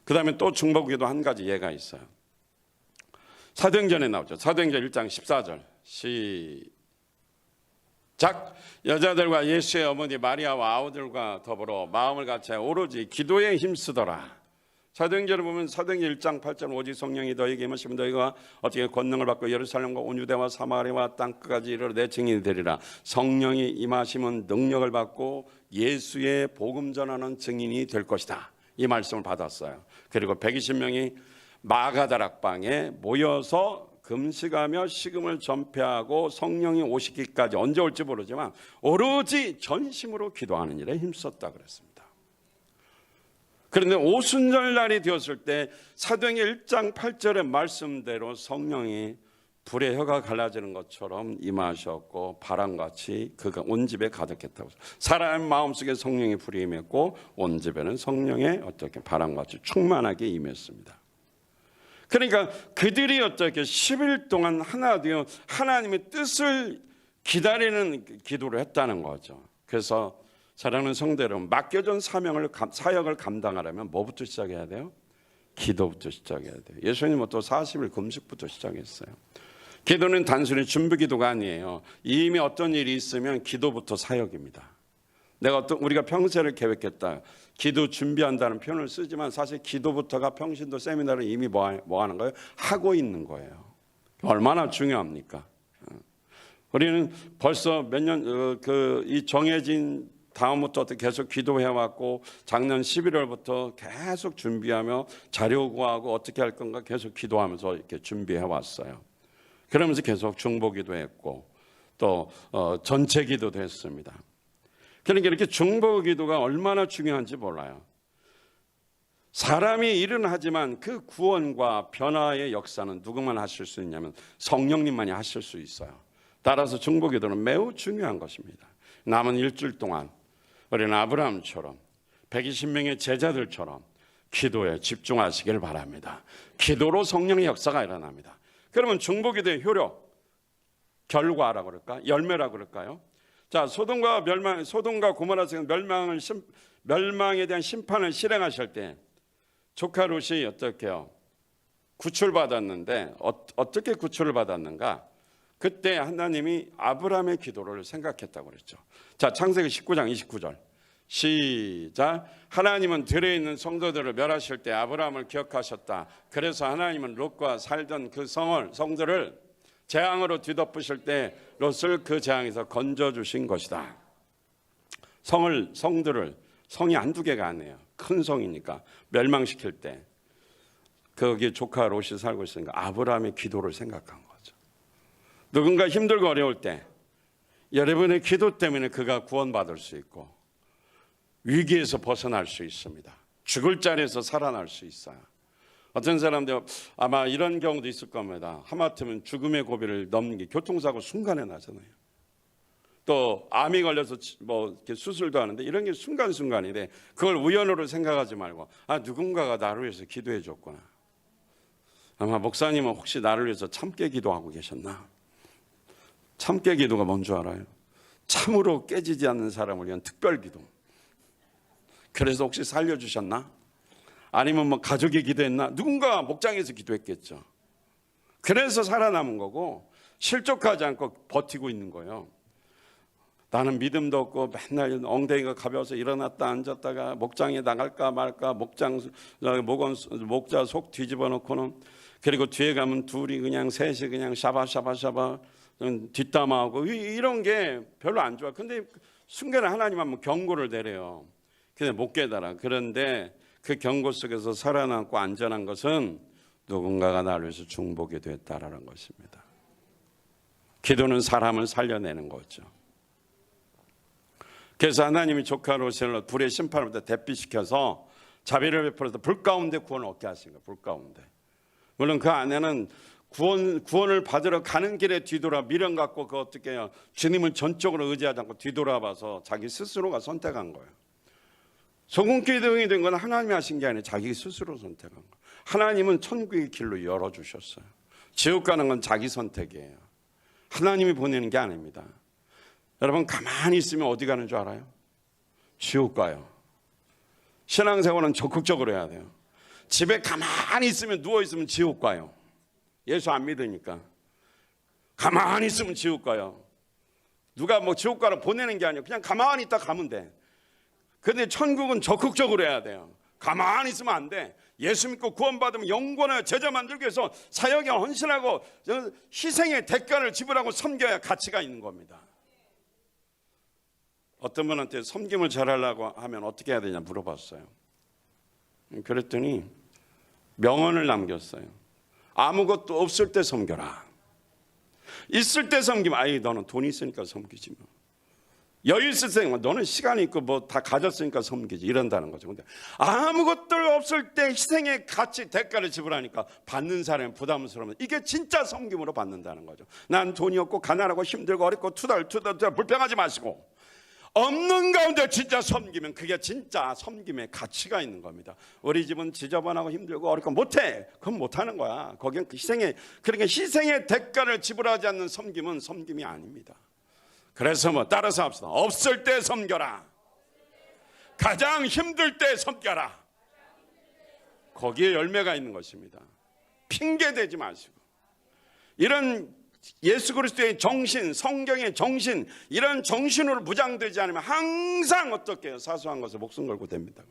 그 다음에 또 중보 기도 한 가지 예가 있어요. 사도행전에 나오죠. 사도행전 1장 14절 시작. 여자들과 예수의 어머니 마리아와 아우들과 더불어 마음을 같이 오로지 기도에 힘쓰더라. 사도행전을 보면 사도행전 1장 8절 오직 성령이 너희에게 임하시면 너희가 어떻게 권능을 받고 예루살렘과 온 유대와 사마리아와 땅끝까지 이르러 내 증인이 되리라. 성령이 임하시면 능력을 받고 예수의 복음 전하는 증인이 될 것이다. 이 말씀을 받았어요. 그리고 120명이 마가다락방에 모여서 금식하며 식음을 전폐하고 성령이 오시기까지 언제 올지 모르지만 오로지 전심으로 기도하는 일에 힘썼다 그랬습니다. 그런데 오순절 날이 되었을 때 사도행전 1장 8절의 말씀대로 성령이 불의 혀가 갈라지는 것처럼 임하셨고 바람같이 그가 온 집에 가득했다고. 사람의 마음속에 성령의 불이 임했고 온 집에는 성령의 어떻게 바람같이 충만하게 임했습니다. 그러니까 그들이 어떻게 10일 동안 하나 되어 하나님의 뜻을 기다리는 기도를 했다는 거죠. 그래서 사랑하는 성도 여러분, 맡겨진 사역을 감당하려면 뭐부터 시작해야 돼요? 기도부터 시작해야 돼요. 예수님은 또 40일 금식부터 시작했어요. 기도는 단순히 준비 기도가 아니에요. 이미 어떤 일이 있으면 기도부터 사역입니다. 우리가 평세를 계획했다. 기도 준비한다는 표현을 쓰지만 사실 기도부터가 평신도 세미나를 이미 뭐 하는 거예요? 하고 있는 거예요. 얼마나 중요합니까? 우리는 벌써 몇 년 이 정해진 다음부터 계속 기도해왔고 작년 11월부터 계속 준비하며 자료 구하고 어떻게 할 건가 계속 기도하면서 이렇게 준비해왔어요. 그러면서 계속 중보기도 했고 또 전체 기도도 했습니다. 그러니까 이렇게 중보기도가 얼마나 중요한지 몰라요. 사람이 일은 하지만 그 구원과 변화의 역사는 누구만 하실 수 있냐면 성령님만이 하실 수 있어요. 따라서 중보기도는 매우 중요한 것입니다. 남은 일주일 동안 우리는 아브라함처럼 120명의 제자들처럼 기도에 집중하시길 바랍니다. 기도로 성령의 역사가 일어납니다. 그러면 중보기도의 효력, 결과라고 그럴까? 열매라고 그럴까요? 자, 소돔과 고모라에서 멸망에 대한 심판을 실행하실 때 조카 롯이 어떻게요? 구출받았는데 어떻게 구출을 받았는가? 그때 하나님이 아브라함의 기도를 생각했다고 그랬죠. 자, 창세기 19장 29절 시작. 하나님은 들에 있는 성도들을 멸하실 때 아브라함을 기억하셨다. 그래서 하나님은 롯과 살던 그 성들을 재앙으로 뒤덮으실 때 롯을 그 재앙에서 건져주신 것이다. 성이 한두 개가 아니에요. 큰 성이니까 멸망시킬 때 거기 조카 롯이 살고 있으니까 아브라함의 기도를 생각한 거죠. 누군가 힘들고 어려울 때 여러분의 기도 때문에 그가 구원받을 수 있고 위기에서 벗어날 수 있습니다. 죽을 자리에서 살아날 수 있어요. 어떤 사람들 아마 이런 경우도 있을 겁니다. 하마터면 죽음의 고비를 넘는 게 교통사고 순간에 나잖아요. 또 암이 걸려서 뭐 이렇게 수술도 하는데 이런 게 순간순간인데 그걸 우연으로 생각하지 말고 누군가가 나를 위해서 기도해 줬구나. 아마 목사님은 혹시 나를 위해서 참깨 기도하고 계셨나? 참깨 기도가 뭔 줄 알아요? 참으로 깨지지 않는 사람을 위한 특별 기도. 그래서 혹시 살려주셨나? 아니면 뭐 가족이 기도했나? 누군가 목장에서 기도했겠죠. 그래서 살아남은 거고 실족하지 않고 버티고 있는 거예요. 나는 믿음도 없고 맨날 엉덩이가 가벼워서 일어났다 앉았다가 목장에 나갈까 말까 목자 속 뒤집어 놓고는 그리고 뒤에 가면 둘이 그냥 셋이 그냥 샤바샤바샤바 뒷담화하고 이런 게 별로 안 좋아. 근데 순간에 하나님 한번 경고를 내려요. 근데 못 깨달아. 그런데 그 경고 속에서 살아남고 안전한 것은 누군가가 나를 위해서 중보게 됐다라는 것입니다. 기도는 사람을 살려내는 거죠. 그래서 하나님이 조카 롯을 불의 심판으로부터 대피시켜서 자비를 베풀어서 불 가운데 구원을 얻게 하신 거예요. 불 가운데. 물론 그 안에는 구원을 받으러 가는 길에 뒤돌아 미련 갖고 그 어떻게 해요? 주님을 전적으로 의지하지 않고 뒤돌아봐서 자기 스스로가 선택한 거예요. 소금기둥이 된 건 하나님이 하신 게 아니라 자기 스스로 선택한 거예요. 하나님은 천국의 길로 열어주셨어요. 지옥 가는 건 자기 선택이에요. 하나님이 보내는 게 아닙니다. 여러분 가만히 있으면 어디 가는 줄 알아요? 지옥 가요. 신앙생활은 적극적으로 해야 돼요. 집에 가만히 있으면 누워있으면 지옥 가요. 예수 안 믿으니까. 가만히 있으면 지옥 가요. 누가 뭐 지옥 가로 보내는 게 아니에요. 그냥 가만히 있다 가면 돼. 그런데 천국은 적극적으로 해야 돼요. 가만히 있으면 안 돼. 예수 믿고 구원받으면 영원한 제자 만들기 위해서 사역에 헌신하고 희생의 대가를 지불하고 섬겨야 가치가 있는 겁니다. 어떤 분한테 섬김을 잘하려고 하면 어떻게 해야 되냐 물어봤어요. 그랬더니 명언을 남겼어요. 아무것도 없을 때 섬겨라. 있을 때 섬기면 아이 너는 돈이 있으니까 섬기지 뭐. 여유 있을 때 너는 시간이 있고 뭐 다 가졌으니까 섬기지 이런다는 거죠. 근데 아무것도 없을 때 희생의 가치 대가를 지불하니까 받는 사람이 부담스러우면 이게 진짜 섬김으로 받는다는 거죠. 난 돈이 없고 가난하고 힘들고 어렵고 투덜투덜 불평하지 마시고 없는 가운데 진짜 섬기면 그게 진짜 섬김의 가치가 있는 겁니다. 우리 집은 지저분하고 힘들고 어렵고 못해. 그건 못하는 거야. 거기는 그 그러니까 희생의 대가를 지불하지 않는 섬김은 섬김이 아닙니다. 그래서 뭐 따라서 합시다. 없을 때 섬겨라. 가장 힘들 때 섬겨라. 거기에 열매가 있는 것입니다. 핑계 대지 마시고 이런 예수 그리스도의 정신, 성경의 정신, 이런 정신으로 무장되지 않으면 항상 어떻게 해요? 사소한 것에 목숨 걸고 됩니다.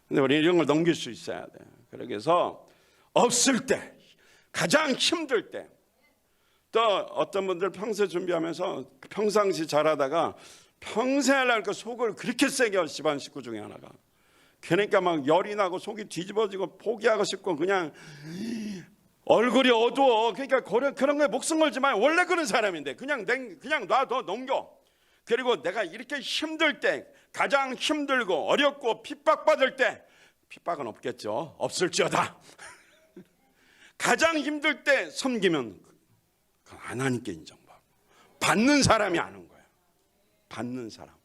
근데 우리 이런 걸 넘길 수 있어야 돼요. 그래서 없을 때, 가장 힘들 때, 또 어떤 분들 평소 준비하면서 평상시 잘하다가 평생 하려니까 속을 그렇게 세게 하는 집안 식구 중에 하나가. 그러니까 막 열이 나고 속이 뒤집어지고 포기하고 싶고 그냥 얼굴이 어두워. 그러니까 그런 거에 목숨 걸지 마요. 원래 그런 사람인데 그냥 놔둬 넘겨. 그리고 내가 이렇게 힘들 때 가장 힘들고 어렵고 핍박받을 때 핍박은 없겠죠. 없을지어다. 가장 힘들 때 섬기면 하나님께 인정받고 받는 사람이 아는 거예요. 받는 사람.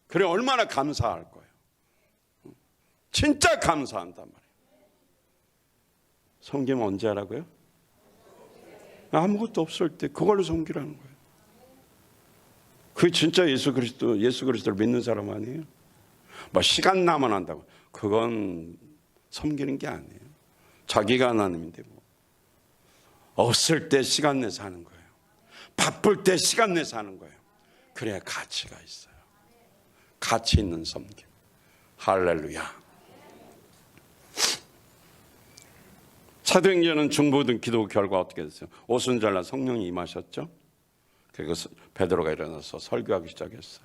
그래 얼마나 감사할 거예요. 진짜 감사한단 말이에요. 섬기면 언제 하라고요? 아무것도 없을 때 그걸로 섬기라는 거예요. 그게 진짜 예수 그리스도를 믿는 사람 아니에요? 뭐 시간 나면 한다고. 그건 섬기는 게 아니에요. 자기가 하나님인데 뭐. 없을 때 시간 내서 하는 거예요. 바쁠 때 시간 내서 하는 거예요. 그래야 가치가 있어요. 가치 있는 섬김. 할렐루야. 사도행전은 중보든 기도 결과 어떻게 됐어요? 오순절날 성령이 임하셨죠. 그리고 베드로가 일어나서 설교하기 시작했어요.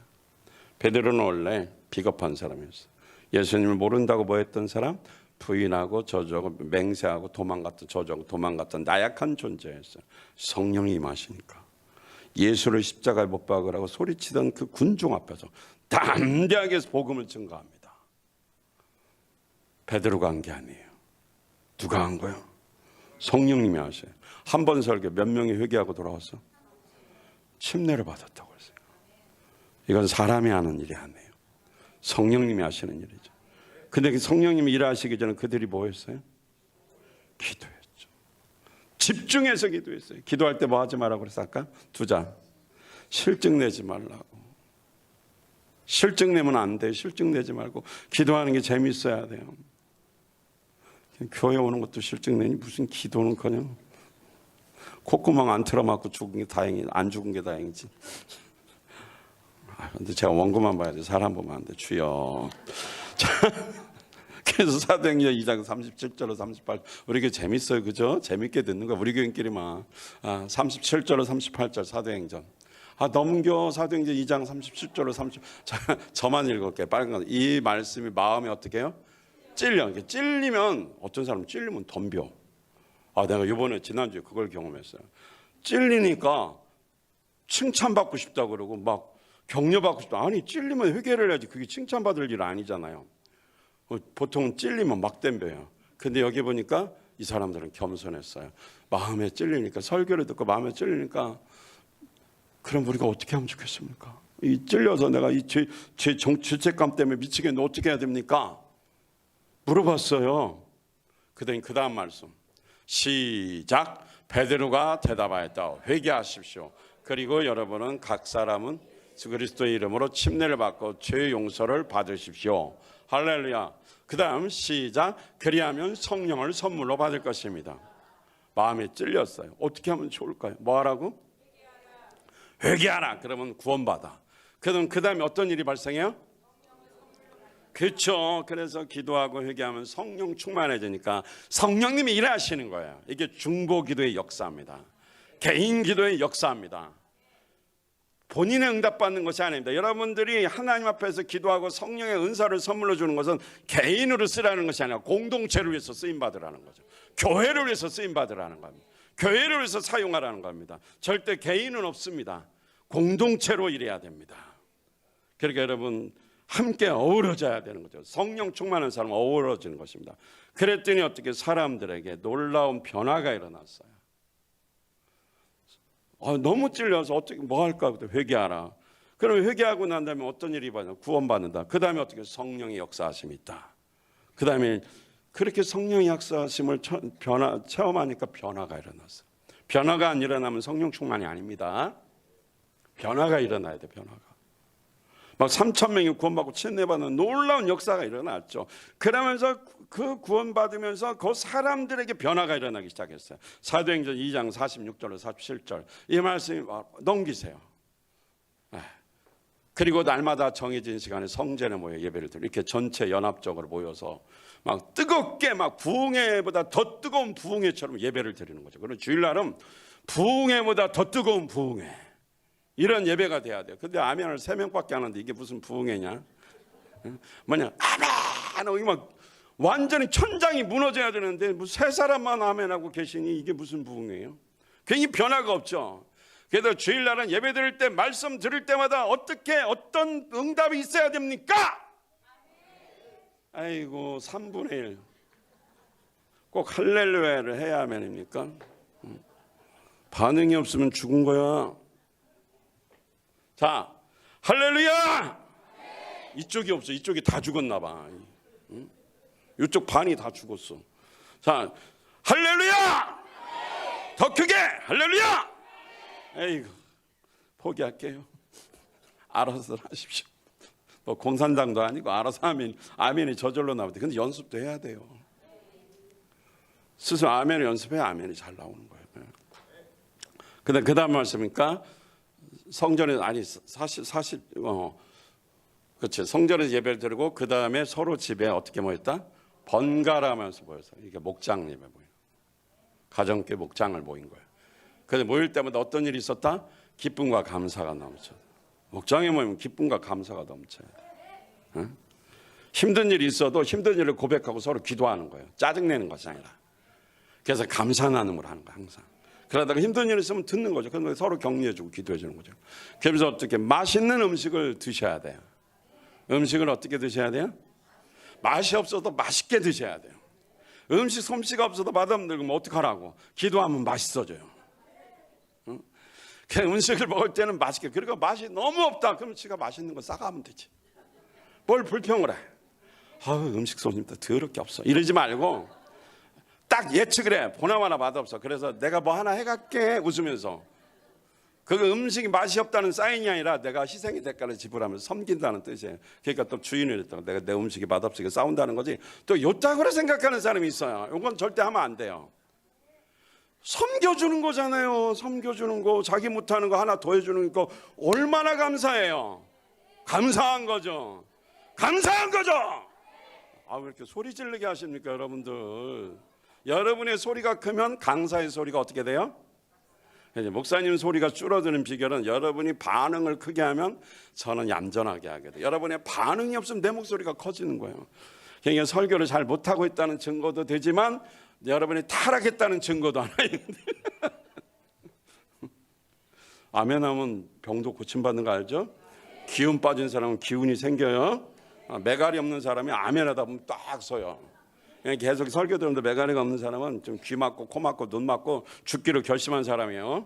베드로는 원래 비겁한 사람이었어요. 예수님을 모른다고 뭐 했던 사람? 부인하고 저주하고 맹세하고 도망갔던 저주하고 도망갔던 나약한 존재였어요. 성령이 임하시니까 예수를 십자가에 못 박으라고 소리치던 그 군중 앞에서 담대하게 복음을 증거합니다. 베드로가 한 게 아니에요. 누가 한 거예요? 성령님이 하셔요. 한 번 설교 몇 명이 회개하고 돌아왔어? 침례를 받았다고 했어요. 이건 사람이 하는 일이 아니에요. 성령님이 하시는 일이죠. 근데 성령님이 일하시기 전에 그들이 뭐 했어요? 기도했죠. 집중해서 기도했어요. 기도할 때 뭐 하지 말라고 그랬어 아까? 2장. 실증 내지 말라고. 실증 내면 안 돼요. 실증 내지 말고 기도하는 게 재밌어야 돼요. 교회 오는 것도 실증 내니 무슨 기도는커녕 콧구멍 안 틀어맞고 죽은 게 다행이지. 안 죽은 게 다행이지. 근데 제가 원고만 봐야 돼. 사람 보면 안 돼. 주여. 자, 그래서 사도행전 2장 37절로 38절 우리 교회 재밌어요. 그죠? 재밌게 듣는 거야. 우리 교인끼리만 37절로 38절 사도행전. 넘겨. 사도행전 2장 37절로 30. 자, 저만 읽을게요. 빨간 거. 이 말씀이 마음에 어떻게 해요? 찔리면 어떤 사람은 찔리면 덤벼. 내가 이번에 지난주에 그걸 경험했어요. 찔리니까 칭찬받고 싶다 그러고 막 격려받고 싶다. 아니 찔리면 회개를 해야지. 그게 칭찬받을 일 아니잖아요. 보통 찔리면 막 덤벼요. 근데 여기 보니까 이 사람들은 겸손했어요. 마음에 찔리니까, 설교를 듣고 마음에 찔리니까, 그럼 우리가 어떻게 하면 좋겠습니까? 이 찔려서 내가 이 죄책감 때문에 미치겠는데 어떻게 해야 됩니까? 물어봤어요. 그랬더니 그 다음 말씀 시작. 베드로가 대답하였다. 회개하십시오. 그리고 여러분은 각 사람은 그리스도의 이름으로 침례를 받고 죄 용서를 받으십시오. 할렐루야. 그 다음 시작. 그리하면 성령을 선물로 받을 것입니다. 마음에 찔렸어요. 어떻게 하면 좋을까요? 뭐 하라고? 회개하라. 그러면 구원받아. 그럼 그 다음에 어떤 일이 발생해요? 그렇죠. 그래서 기도하고 회개하면 성령 충만해지니까 성령님이 일하시는 거예요. 이게 중보 기도의 역사입니다. 개인 기도의 역사입니다. 본인의 응답받는 것이 아닙니다. 여러분들이 하나님 앞에서 기도하고 성령의 은사를 선물로 주는 것은 개인으로 쓰라는 것이 아니라 공동체를 위해서 쓰임받으라는 거죠. 교회를 위해서 쓰임받으라는 겁니다. 교회를 위해서 사용하라는 겁니다. 절대 개인은 없습니다. 공동체로 일해야 됩니다. 그러니까 여러분 함께 어우러져야 되는 거죠. 성령 충만한 사람은 어우러지는 것입니다. 그랬더니 어떻게 사람들에게 놀라운 변화가 일어났어요. 너무 찔려서 어떻게 뭐 할까? 회개하라. 그럼 회개하고 난 다음에 어떤 일이 일어나냐? 구원받는다. 그 다음에 어떻게 성령의 역사하심이 있다. 그 다음에 그렇게 성령의 역사하심을 체험하니까 변화가 일어났어요. 변화가 안 일어나면 성령 충만이 아닙니다. 변화가 일어나야 돼. 변화가. 막 3,000명이 구원받고 침례받는 놀라운 역사가 일어났죠. 그러면서 그 구원받으면서 그 사람들에게 변화가 일어나기 시작했어요. 사도행전 2장 46절로 47절 이 말씀 넘기세요. 그리고 날마다 정해진 시간에 성전에 모여 예배를 드리고 이렇게 전체 연합적으로 모여서 막 뜨겁게 막 부흥회보다 더 뜨거운 부흥회처럼 예배를 드리는 거죠. 그리고 주일날은 부흥회보다 더 뜨거운 부흥회 이런 예배가 돼야 돼요. 근데 아멘을 3명밖에 안 하는데 이게 무슨 부흥회냐? 뭐냐? 아멘! 여기 막 완전히 천장이 무너져야 되는데 뭐 3사람만 아멘하고 계시니 이게 무슨 부흥회예요? 괜히 변화가 없죠. 그래서 주일날은 예배 드릴 때 말씀 들을 때마다 어떤 응답이 있어야 됩니까? 아이고 3분의 1 꼭 할렐루야를 해야 아멘입니까? 반응이 없으면 죽은 거야. 자, 할렐루야! 이쪽이 없어. 이쪽이 다 죽었나 봐. 이쪽 반이 다 죽었어. 자, 할렐루야! 더 크게 할렐루야! 에이구, 포기할게요. 알아서 하십시오. 뭐 공산당도 아니고 알아서 하면 아멘이 저절로 나오는데 근데 연습도 해야 돼요. 스스로 아멘을 연습해야 아멘이 잘 나오는 거예요. 근데 그 다음 말씀이니까 성전에 그렇지. 성전에서 예배를 드리고 그 다음에 서로 집에 어떻게 모였다? 번갈아가면서 모여서 이게 목장 예배 모여. 가정교회 목장을 모인 거예요. 그래서 모일 때마다 어떤 일이 있었다? 기쁨과 감사가 넘쳐. 목장에 모이면 기쁨과 감사가 넘쳐야 돼. 응? 힘든 일이 있어도 힘든 일을 고백하고 서로 기도하는 거예요. 짜증내는 것이 아니라. 그래서 감사 나눔을 하는 거예요. 항상. 그러다가 힘든 일이 있으면 듣는 거죠. 그래서 서로 격려해주고 기도해주는 거죠. 그래서 어떻게 맛있는 음식을 드셔야 돼요. 음식을 어떻게 드셔야 돼요? 맛이 없어도 맛있게 드셔야 돼요. 음식 솜씨가 없어도 맛없는 그러면 어떡하라고? 기도하면 맛있어져요. 응? 음식을 먹을 때는 맛있게. 그러니까 맛이 너무 없다. 그럼 지가 맛있는 거 싸가면 되지. 뭘 불평을 해? 음식 솜씨도 더럽게 없어. 이러지 말고 딱 예측을 해. 보나마나 맛없어. 그래서 내가 뭐 하나 해갈게 웃으면서. 그 음식이 맛이 없다는 사인이 아니라 내가 희생의 대가를 지불하면서 섬긴다는 뜻이에요. 그러니까 또 주인을 했다고 내가 내 음식이 맛없으니까 싸운다는 거지. 또 요따구로 생각하는 사람이 있어요. 이건 절대 하면 안 돼요. 섬겨주는 거잖아요. 섬겨주는 거, 자기 못하는 거 하나 더 해주는 거 얼마나 감사해요. 감사한 거죠. 감사한 거죠. 왜 이렇게 소리 지르게 하십니까, 여러분들? 여러분의 소리가 크면 강사의 소리가 어떻게 돼요? 목사님 소리가 줄어드는 비결은 여러분이 반응을 크게 하면 저는 얌전하게 하게 돼요. 여러분의 반응이 없으면 내 목소리가 커지는 거예요. 그러니까 설교를 잘 못하고 있다는 증거도 되지만 여러분이 타락했다는 증거도 하나 있는데 아멘하면 병도 고침받는 거 알죠? 기운 빠진 사람은 기운이 생겨요. 매갈이 없는 사람이 아멘하다 보면 딱 서요. 계속 설교 들으면서 매갈이가 없는 사람은 좀 귀 막고 코 막고 눈 막고 죽기로 결심한 사람이에요.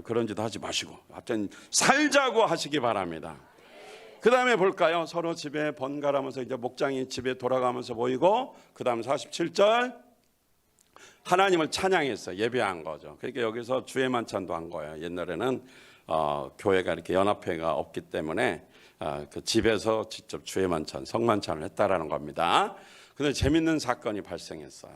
그런 짓 하지 마시고 하여튼 살자고 하시기 바랍니다. 그 다음에 볼까요? 서로 집에 번갈아가면서 이제 목장이 집에 돌아가면서 모이고, 그 다음 47절 하나님을 찬양했어요. 예배한 거죠. 그러니까 여기서 주의 만찬도 한 거예요. 옛날에는 교회가 이렇게 연합회가 없기 때문에 그 집에서 직접 주의 만찬, 성만찬을 했다라는 겁니다. 근데 재밌는 사건이 발생했어요.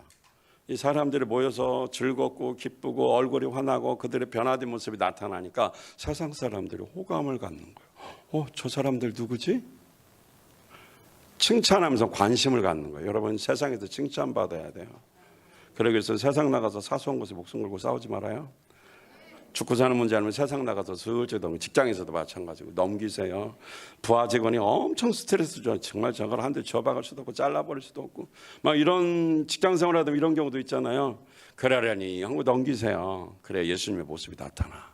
이 사람들이 모여서 즐겁고 기쁘고 얼굴이 환하고 그들의 변화된 모습이 나타나니까 세상 사람들이 호감을 갖는 거예요. 저 사람들 누구지? 칭찬하면서 관심을 갖는 거예요. 여러분, 세상에서 칭찬받아야 돼요. 그러기 위해서 세상 나가서 사소한 것에 목숨 걸고 싸우지 말아요. 죽고 사는 문제 아니면 세상 나가서 슬쩍 직장에서도 마찬가지고 넘기세요. 부하 직원이 엄청 스트레스 줘. 정말 저걸 한 대 줘박을 수도 없고 잘라버릴 수도 없고 막 이런 직장 생활하다 이런 경우도 있잖아요. 그러려니 하고 넘기세요. 그래야 예수님의 모습이 나타나.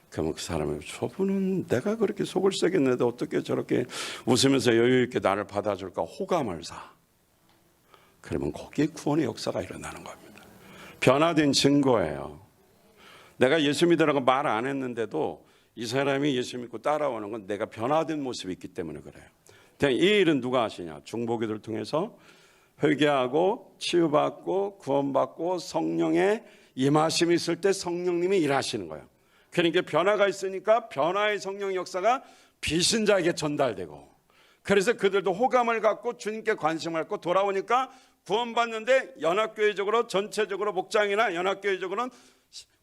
그러면 그 사람이 저분은 내가 그렇게 속을 새겼는데 어떻게 저렇게 웃으면서 여유 있게 나를 받아줄까 호감을 사. 그러면 거기에 구원의 역사가 일어나는 겁니다. 변화된 증거예요. 내가 예수 믿으라고 말 안 했는데도 이 사람이 예수 믿고 따라오는 건 내가 변화된 모습이 있기 때문에 그래요. 이 일은 누가 하시냐? 중보기도를 통해서 회개하고 치유받고 구원받고 성령의 임하심이 있을 때 성령님이 일하시는 거예요. 그러니까 변화가 있으니까 변화의 성령 역사가 비신자에게 전달되고, 그래서 그들도 호감을 갖고 주님께 관심을 갖고 돌아오니까 구원받는데 연합교회적으로 전체적으로 목장이나 연합교회적으로는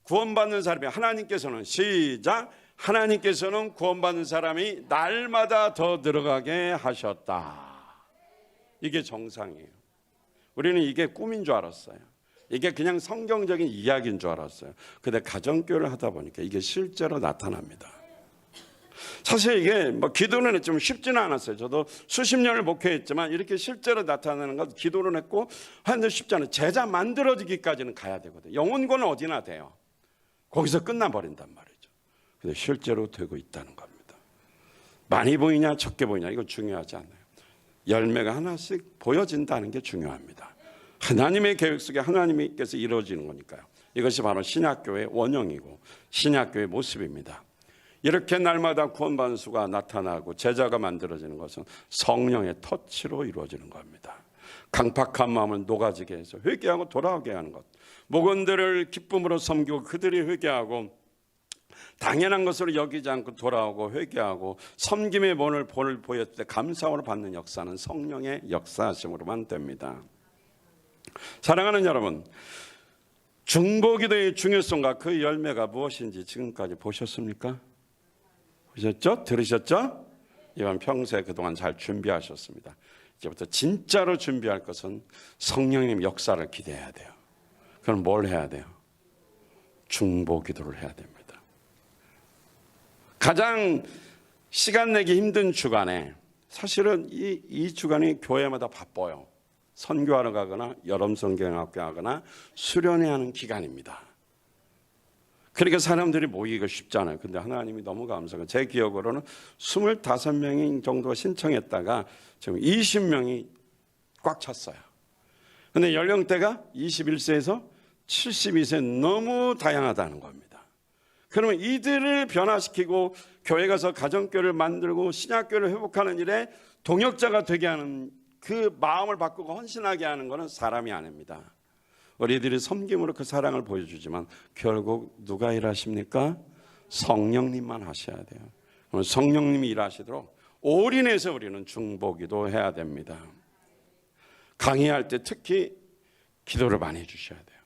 구원받는 사람이 하나님께서는 시작 하나님께서는 구원받는 사람이 날마다 더 늘어가게 하셨다. 이게 정상이에요. 우리는 이게 꿈인 줄 알았어요. 이게 그냥 성경적인 이야기인 줄 알았어요. 근데 가정교회를 하다 보니까 이게 실제로 나타납니다. 사실 이게 기도는 좀 쉽지는 않았어요. 저도 수십 년을 목회했지만 이렇게 실제로 나타나는 것 기도를 했고 하는데 쉽지 않아요. 제자 만들어지기까지는 가야 되거든요. 영혼권은 어디나 돼요. 거기서 끝나버린단 말이죠. 근데 실제로 되고 있다는 겁니다. 많이 보이냐 적게 보이냐 이거 중요하지 않아요. 열매가 하나씩 보여진다는 게 중요합니다. 하나님의 계획 속에 하나님께서 이루어지는 거니까요. 이것이 바로 신약교회의 원형이고 신약교회의 모습입니다. 이렇게 날마다 구원받는 수가 나타나고 제자가 만들어지는 것은 성령의 터치로 이루어지는 겁니다. 강팍한 마음을 녹아지게 해서 회개하고 돌아오게 하는 것, 목원들을 기쁨으로 섬기고 그들이 회개하고 당연한 것으로 여기지 않고 돌아오고 회개하고 섬김의 본을 보였을 때 감사함으로 받는 역사는 성령의 역사하심으로만 됩니다. 사랑하는 여러분, 중보기도의 중요성과 그 열매가 무엇인지 지금까지 보셨습니까? 보셨죠? 들으셨죠? 이번 평소에 그동안 잘 준비하셨습니다. 이제부터 진짜로 준비할 것은 성령님 역사를 기대해야 돼요. 그럼 뭘 해야 돼요? 중보기도를 해야 됩니다. 가장 시간 내기 힘든 주간에 사실은 이 주간이 교회마다 바빠요. 선교하러 가거나 여름 성경학교 하거나 수련회 하는 기간입니다. 그러니까 사람들이 모이기가 쉽잖아요. 근데 하나님이 너무 감사해요. 제 기억으로는 25명이 정도가 신청했다가 지금 20명이 꽉 찼어요. 근데 연령대가 21세에서 72세 너무 다양하다는 겁니다. 그러면 이들을 변화시키고 교회 가서 가정교회를 만들고 신약교회를 회복하는 일에 동역자가 되게 하는 그 마음을 바꾸고 헌신하게 하는 것은 사람이 아닙니다. 우리들이 섬김으로 그 사랑을 보여주지만 결국 누가 일하십니까? 성령님만 하셔야 돼요. 그럼 성령님이 일하시도록 올인해서 우리는 중보기도 해야 됩니다. 강의할 때 특히 기도를 많이 해주셔야 돼요.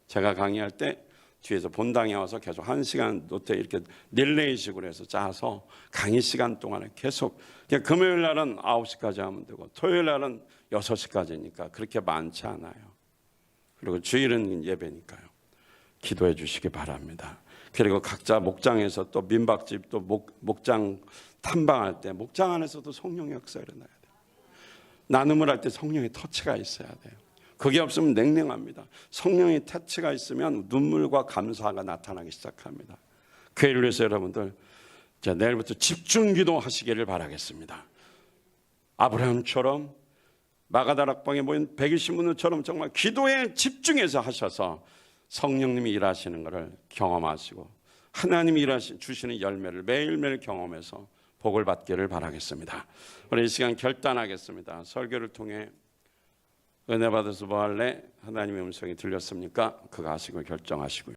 제가 강의할 때 뒤에서 본당에 와서 계속 1시간 노트 이렇게 릴레이식으로 해서 짜서 강의 시간 동안에 계속 금요일 날은 9시까지 하면 되고 토요일 날은 6시까지니까 그렇게 많지 않아요. 그리고 주일은 예배니까요. 기도해 주시기 바랍니다. 그리고 각자 목장에서 또 민박집 또 목장 탐방할 때 목장 안에서도 성령의 역사가 일어나야 돼요. 나눔을 할 때 성령의 터치가 있어야 돼요. 그게 없으면 냉랭합니다. 성령의 터치가 있으면 눈물과 감사가 나타나기 시작합니다. 교회를 위해서 여러분들 자, 내일부터 집중기도 하시기를 바라겠습니다. 아브라함처럼 마가다락방에 모인 120문우처럼 정말 기도에 집중해서 하셔서 성령님이 일하시는 것을 경험하시고 하나님이 주시는 열매를 매일매일 경험해서 복을 받기를 바라겠습니다. 우리 이 시간 결단하겠습니다. 설교를 통해 은혜 받아서 뭐 할래? 하나님의 음성이 들렸습니까? 그거 하시고 결정하시고요.